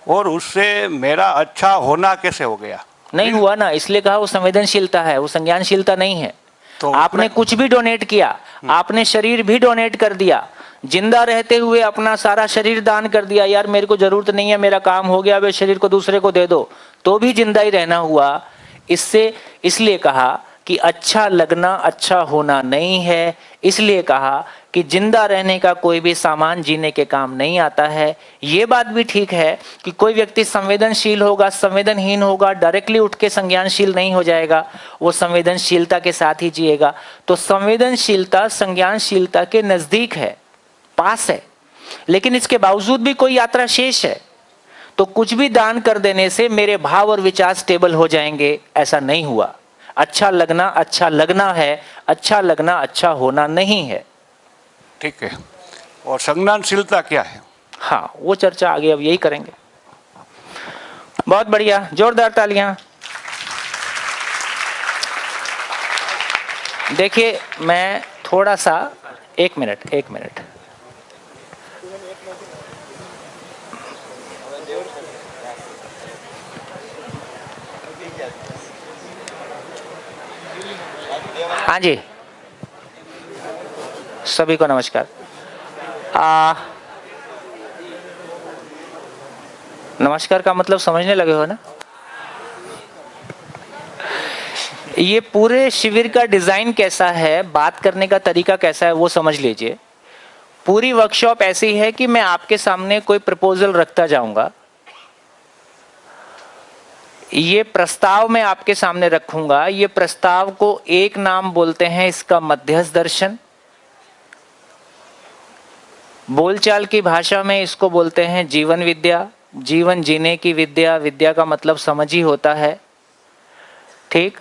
और उससे मेरा अच्छा होना कैसे हो गया? नहीं हुआ ना, इसलिए कहा वो संवेदनशीलता है, वो संज्ञानशीलता नहीं है। तो आपने कुछ भी डोनेट किया, आपने शरीर भी डोनेट कर दिया, जिंदा रहते हुए अपना सारा शरीर दान कर दिया, यार मेरे को जरूरत नहीं है, मेरा काम हो गया, वे शरीर को दूसरे को दे दो, तो भी जिंदा ही रहना हुआ। इससे इसलिए कहा कि अच्छा लगना अच्छा होना नहीं है, इसलिए कहा कि जिंदा रहने का कोई भी सामान जीने के काम नहीं आता है। ये बात भी ठीक है कि कोई व्यक्ति संवेदनशील होगा, संवेदनहीन होगा, डायरेक्टली उठ के संज्ञानशील नहीं हो जाएगा, वो संवेदनशीलता के साथ ही जिएगा। तो संवेदनशीलता संज्ञानशीलता के नजदीक है, पास है, लेकिन इसके बावजूद भी कोई यात्रा शेष है। तो कुछ भी दान कर देने से मेरे भाव और विचार स्टेबल हो जाएंगे, ऐसा नहीं हुआ। अच्छा लगना है, अच्छा लगना अच्छा होना नहीं है। ठीक है, और संज्ञानशीलता क्या है? हाँ, वो चर्चा आगे अब यही करेंगे। बहुत बढ़िया, जोरदार तालियां। देखिए, मैं थोड़ा सा एक मिनट हाँ जी, सभी को नमस्कार। नमस्कार का मतलब समझने लगे हो ना? ये पूरे शिविर का डिजाइन कैसा है, बात करने का तरीका कैसा है, वो समझ लीजिए। पूरी वर्कशॉप ऐसी है कि मैं आपके सामने कोई प्रपोजल रखता जाऊंगा, ये प्रस्ताव मैं आपके सामने रखूंगा। ये प्रस्ताव को एक नाम बोलते हैं इसका मध्यस्थ दर्शन, बोलचाल की भाषा में इसको बोलते हैं जीवन विद्या, जीवन जीने की विद्या। विद्या का मतलब समझ ही होता है, ठीक।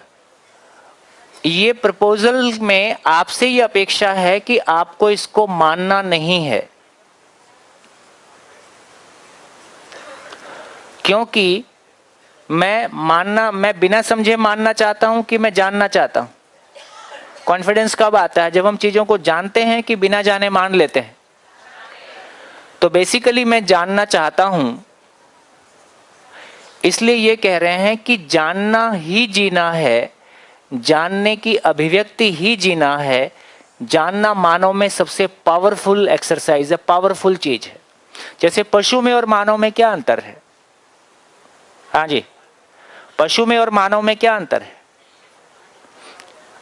ये प्रपोजल में आपसे ये अपेक्षा है कि आपको इसको मानना नहीं है, क्योंकि मैं बिना समझे मानना चाहता हूं कि मैं जानना चाहता हूं। कॉन्फिडेंस कब आता है? जब हम चीजों को जानते हैं कि बिना जाने मान लेते हैं। तो बेसिकली मैं जानना चाहता हूं, इसलिए ये कह रहे हैं कि जानना ही जीना है, जानने की अभिव्यक्ति ही जीना है। जानना मानव में सबसे पावरफुल एक्सरसाइज है, पावरफुल चीज है। जैसे पशु में और मानव में क्या अंतर है? हाँ जी, पशु में और मानव में क्या अंतर है?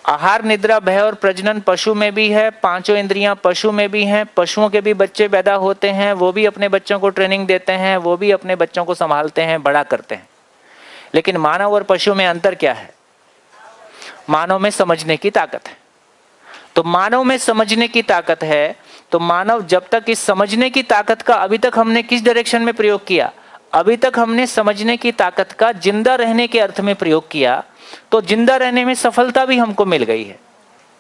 आहार, निद्रा, भय और प्रजनन पशु में भी है, पांचों इंद्रियां पशु में भी हैं। पशुओं के भी बच्चे पैदा होते हैं, वो भी अपने बच्चों को ट्रेनिंग देते हैं, वो भी अपने बच्चों को संभालते हैं, बड़ा करते हैं। लेकिन मानव और पशु में अंतर क्या है? मानव में समझने की ताकत है। तो मानव में समझने की ताकत है, तो मानव जब तक इस समझने की ताकत का अभी तक हमने किस डायरेक्शन में प्रयोग किया? अभी तक हमने समझने की ताकत का जिंदा रहने के अर्थ में प्रयोग किया, तो जिंदा रहने में सफलता भी हमको मिल गई है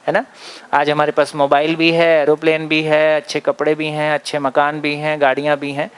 ना? आज हमारे पास मोबाइल भी है, एरोप्लेन भी है, अच्छे कपड़े भी हैं, अच्छे मकान भी हैं, गाड़ियां भी हैं।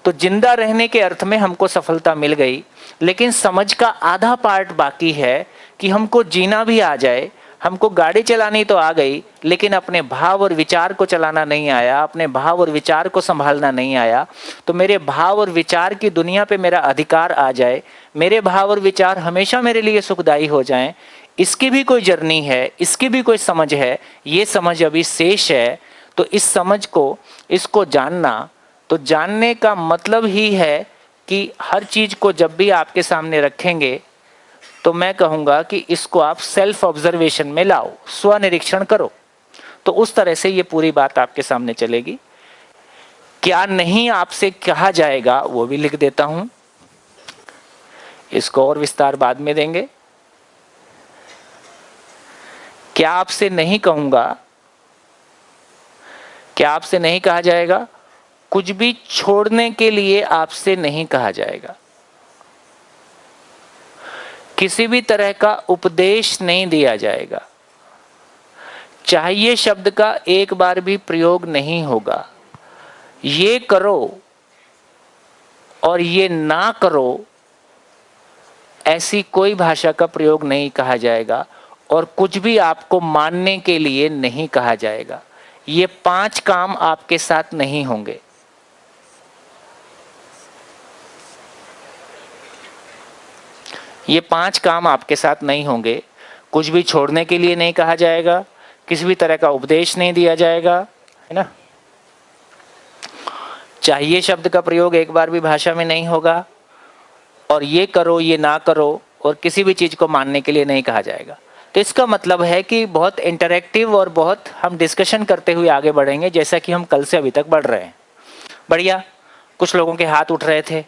तो जिंदा रहने के अर्थ में हमको सफलता मिल गई। लेकिन समझ का आधा पार्ट बाकी है कि हमको जीना भी आ जाए। हमको गाड़ी चलानी तो आ गई, लेकिन अपने भाव और विचार को चलाना नहीं आया, अपने भाव और विचार को संभालना नहीं आया। तो मेरे भाव और विचार की दुनिया पे मेरा अधिकार आ जाए, मेरे भाव और विचार हमेशा मेरे लिए सुखदायी हो जाएं। इसकी भी कोई जर्नी है, इसकी भी कोई समझ है, ये समझ अभी शेष है। तो इस समझ को, इसको जानना, तो जानने का मतलब ही है कि हर चीज को जब भी आपके सामने रखेंगे तो मैं कहूंगा कि इसको आप सेल्फ ऑब्जर्वेशन में लाओ, स्वनिरीक्षण करो। तो उस तरह से ये पूरी बात आपके सामने चलेगी। क्या नहीं आपसे कहा जाएगा वो भी लिख देता हूं, इसको और विस्तार बाद में देंगे। क्या आपसे नहीं कहूंगा क्या आपसे नहीं कहा जाएगा? कुछ भी छोड़ने के लिए आपसे नहीं कहा जाएगा। किसी भी तरह का उपदेश नहीं दिया जाएगा। चाहिए शब्द का एक बार भी प्रयोग नहीं होगा। ये करो और ये ना करो, ऐसी कोई भाषा का प्रयोग नहीं कहा जाएगा। और कुछ भी आपको मानने के लिए नहीं कहा जाएगा। ये 5 काम आपके साथ नहीं होंगे। ये 5 काम आपके साथ नहीं होंगे। कुछ भी छोड़ने के लिए नहीं कहा जाएगा, किसी भी तरह का उपदेश नहीं दिया जाएगा, है ना। चाहिए शब्द का प्रयोग एक बार भी भाषा में नहीं होगा, और ये करो ये ना करो, और किसी भी चीज़ को मानने के लिए नहीं कहा जाएगा। तो इसका मतलब है कि बहुत इंटरैक्टिव और बहुत हम डिस्कशन करते हुए आगे बढ़ेंगे, जैसा कि हम कल से अभी तक बढ़ रहे हैं। बढ़िया। कुछ लोगों के हाथ उठ रहे थे।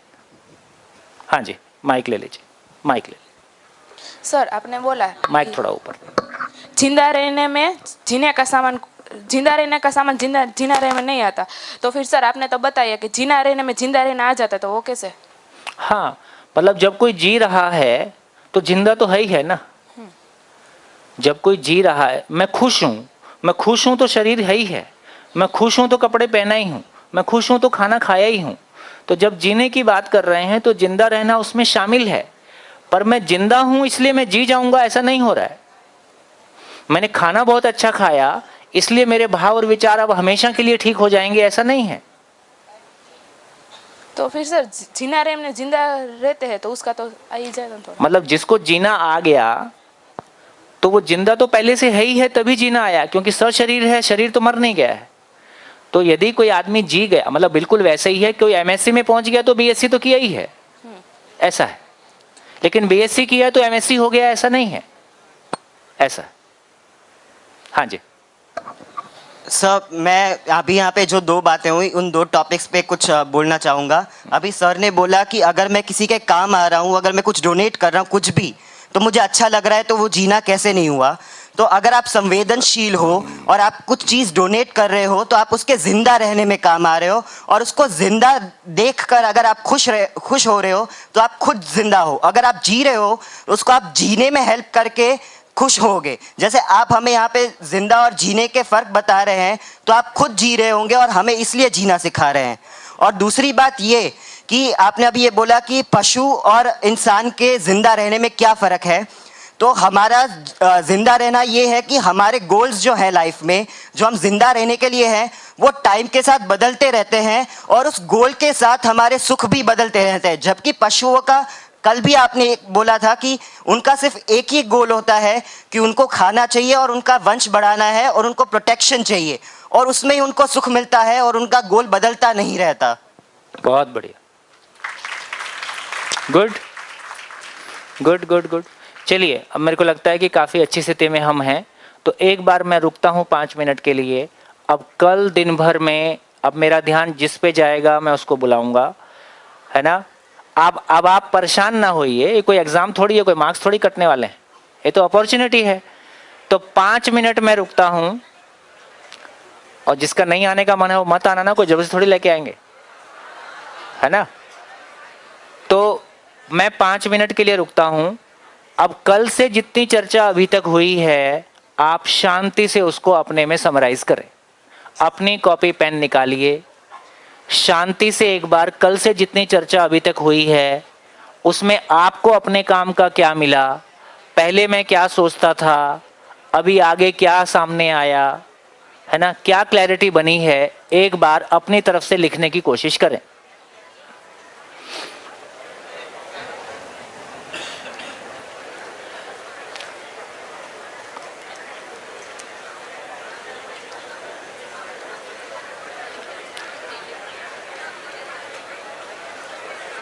हाँ जी, माइक ले लीजिए, माइक ले लीजिए। सर, आपने बोला माइक थोड़ा ऊपर। जिंदा रहने में जीने का सामान जीना रहने में नहीं आता, तो फिर सर आपने तो बताया कि जीना रहने में जिंदा रहना आ जाता, तो वो कैसे? हाँ, मतलब जब कोई जी रहा है तो जिंदा तो है ही है ना। जब कोई जी रहा है, मैं खुश हूँ तो शरीर है ही है। मैं खुश हूँ तो कपड़े पहना ही हूँ। मैं खुश हूँ तो खाना खाया ही हूँ। तो जब जीने की बात कर रहे हैं तो जिंदा रहना उसमें शामिल है। पर मैं जिंदा हूँ इसलिए मैं जी जाऊंगा, ऐसा नहीं हो रहा है। मैंने खाना बहुत अच्छा खाया इसलिए मेरे भाव और विचार अब हमेशा के लिए ठीक हो जाएंगे, ऐसा नहीं है। तो फिर सर जीना रहने में जिंदा रहते हैं तो उसका तो आ ही जाएगा थोड़ा। मतलब जिसको जीना आ गया तो वो जिंदा तो पहले से है ही है, तभी जीना आया, क्योंकि शरीर है, शरीर तो मर नहीं गया है। तो यदि कोई आदमी जी गया, मतलब बिल्कुल वैसे ही है, कोई एमएससी में पहुंच गया तो बीएससी तो किया ही है, ऐसा है। लेकिन बीएससी किया तो एमएससी हो गया, ऐसा नहीं है, ऐसा। हाँ जी सर, मैं अभी यहाँ पे जो 2 बातें हुई उन 2 टॉपिक्स पे कुछ बोलना चाहूँगा। अभी सर ने बोला कि अगर मैं किसी के काम आ रहा हूँ, अगर मैं कुछ डोनेट कर रहा हूँ कुछ भी, तो मुझे अच्छा लग रहा है, तो वो जीना कैसे नहीं हुआ। तो अगर आप संवेदनशील हो और आप कुछ चीज़ डोनेट कर रहे हो तो आप उसके ज़िंदा रहने में काम आ रहे हो, और उसको ज़िंदा देखकर अगर आप खुश हो रहे हो तो आप खुद ज़िंदा हो। अगर आप जी रहे हो तो उसको आप जीने में हेल्प करके खुश होगे। जैसे आप हमें यहाँ पे जिंदा और जीने के फ़र्क बता रहे हैं, तो आप खुद जी रहे होंगे और हमें इसलिए जीना सिखा रहे हैं। और दूसरी बात ये कि आपने अभी ये बोला कि पशु और इंसान के ज़िंदा रहने में क्या फ़र्क है। तो हमारा ज़िंदा रहना ये है कि हमारे गोल्स जो है लाइफ में, जो हम ज़िंदा रहने के लिए हैं, वो टाइम के साथ बदलते रहते हैं, और उस गोल के साथ हमारे सुख भी बदलते रहते हैं। जबकि पशुओं का, कल भी आपने बोला था कि उनका सिर्फ एक ही गोल होता है कि उनको खाना चाहिए और उनका वंश बढ़ाना है और उनको प्रोटेक्शन चाहिए, और उसमें ही उनको सुख मिलता है और उनका गोल बदलता नहीं रहता। बहुत बढ़िया, गुड गुड गुड गुड। चलिए, अब मेरे को लगता है कि काफ़ी अच्छी स्थिति में हम हैं, तो एक बार मैं रुकता हूँ 5 मिनट के लिए। अब कल दिन भर में अब मेरा ध्यान जिस पे जाएगा मैं उसको बुलाऊंगा, है ना। अब आप परेशान ना होइए, ये कोई एग्ज़ाम थोड़ी है, कोई मार्क्स थोड़ी कटने वाले हैं, ये तो अपॉर्चुनिटी है। तो 5 मिनट मैं रुकता हूँ, और जिसका नहीं आने का मन है वो मत आना ना, कोई जबरदस्ती थोड़ी लेके आएंगे, है ना। तो मैं 5 मिनट के लिए रुकता हूँ। अब कल से जितनी चर्चा अभी तक हुई है, आप शांति से उसको अपने में समराइज करें। अपनी कॉपी पेन निकालिए, शांति से एक बार कल से जितनी चर्चा अभी तक हुई है उसमें आपको अपने काम का क्या मिला, पहले मैं क्या सोचता था, अभी आगे क्या सामने आया, है ना, क्या क्लैरिटी बनी है, एक बार अपनी तरफ से लिखने की कोशिश करें।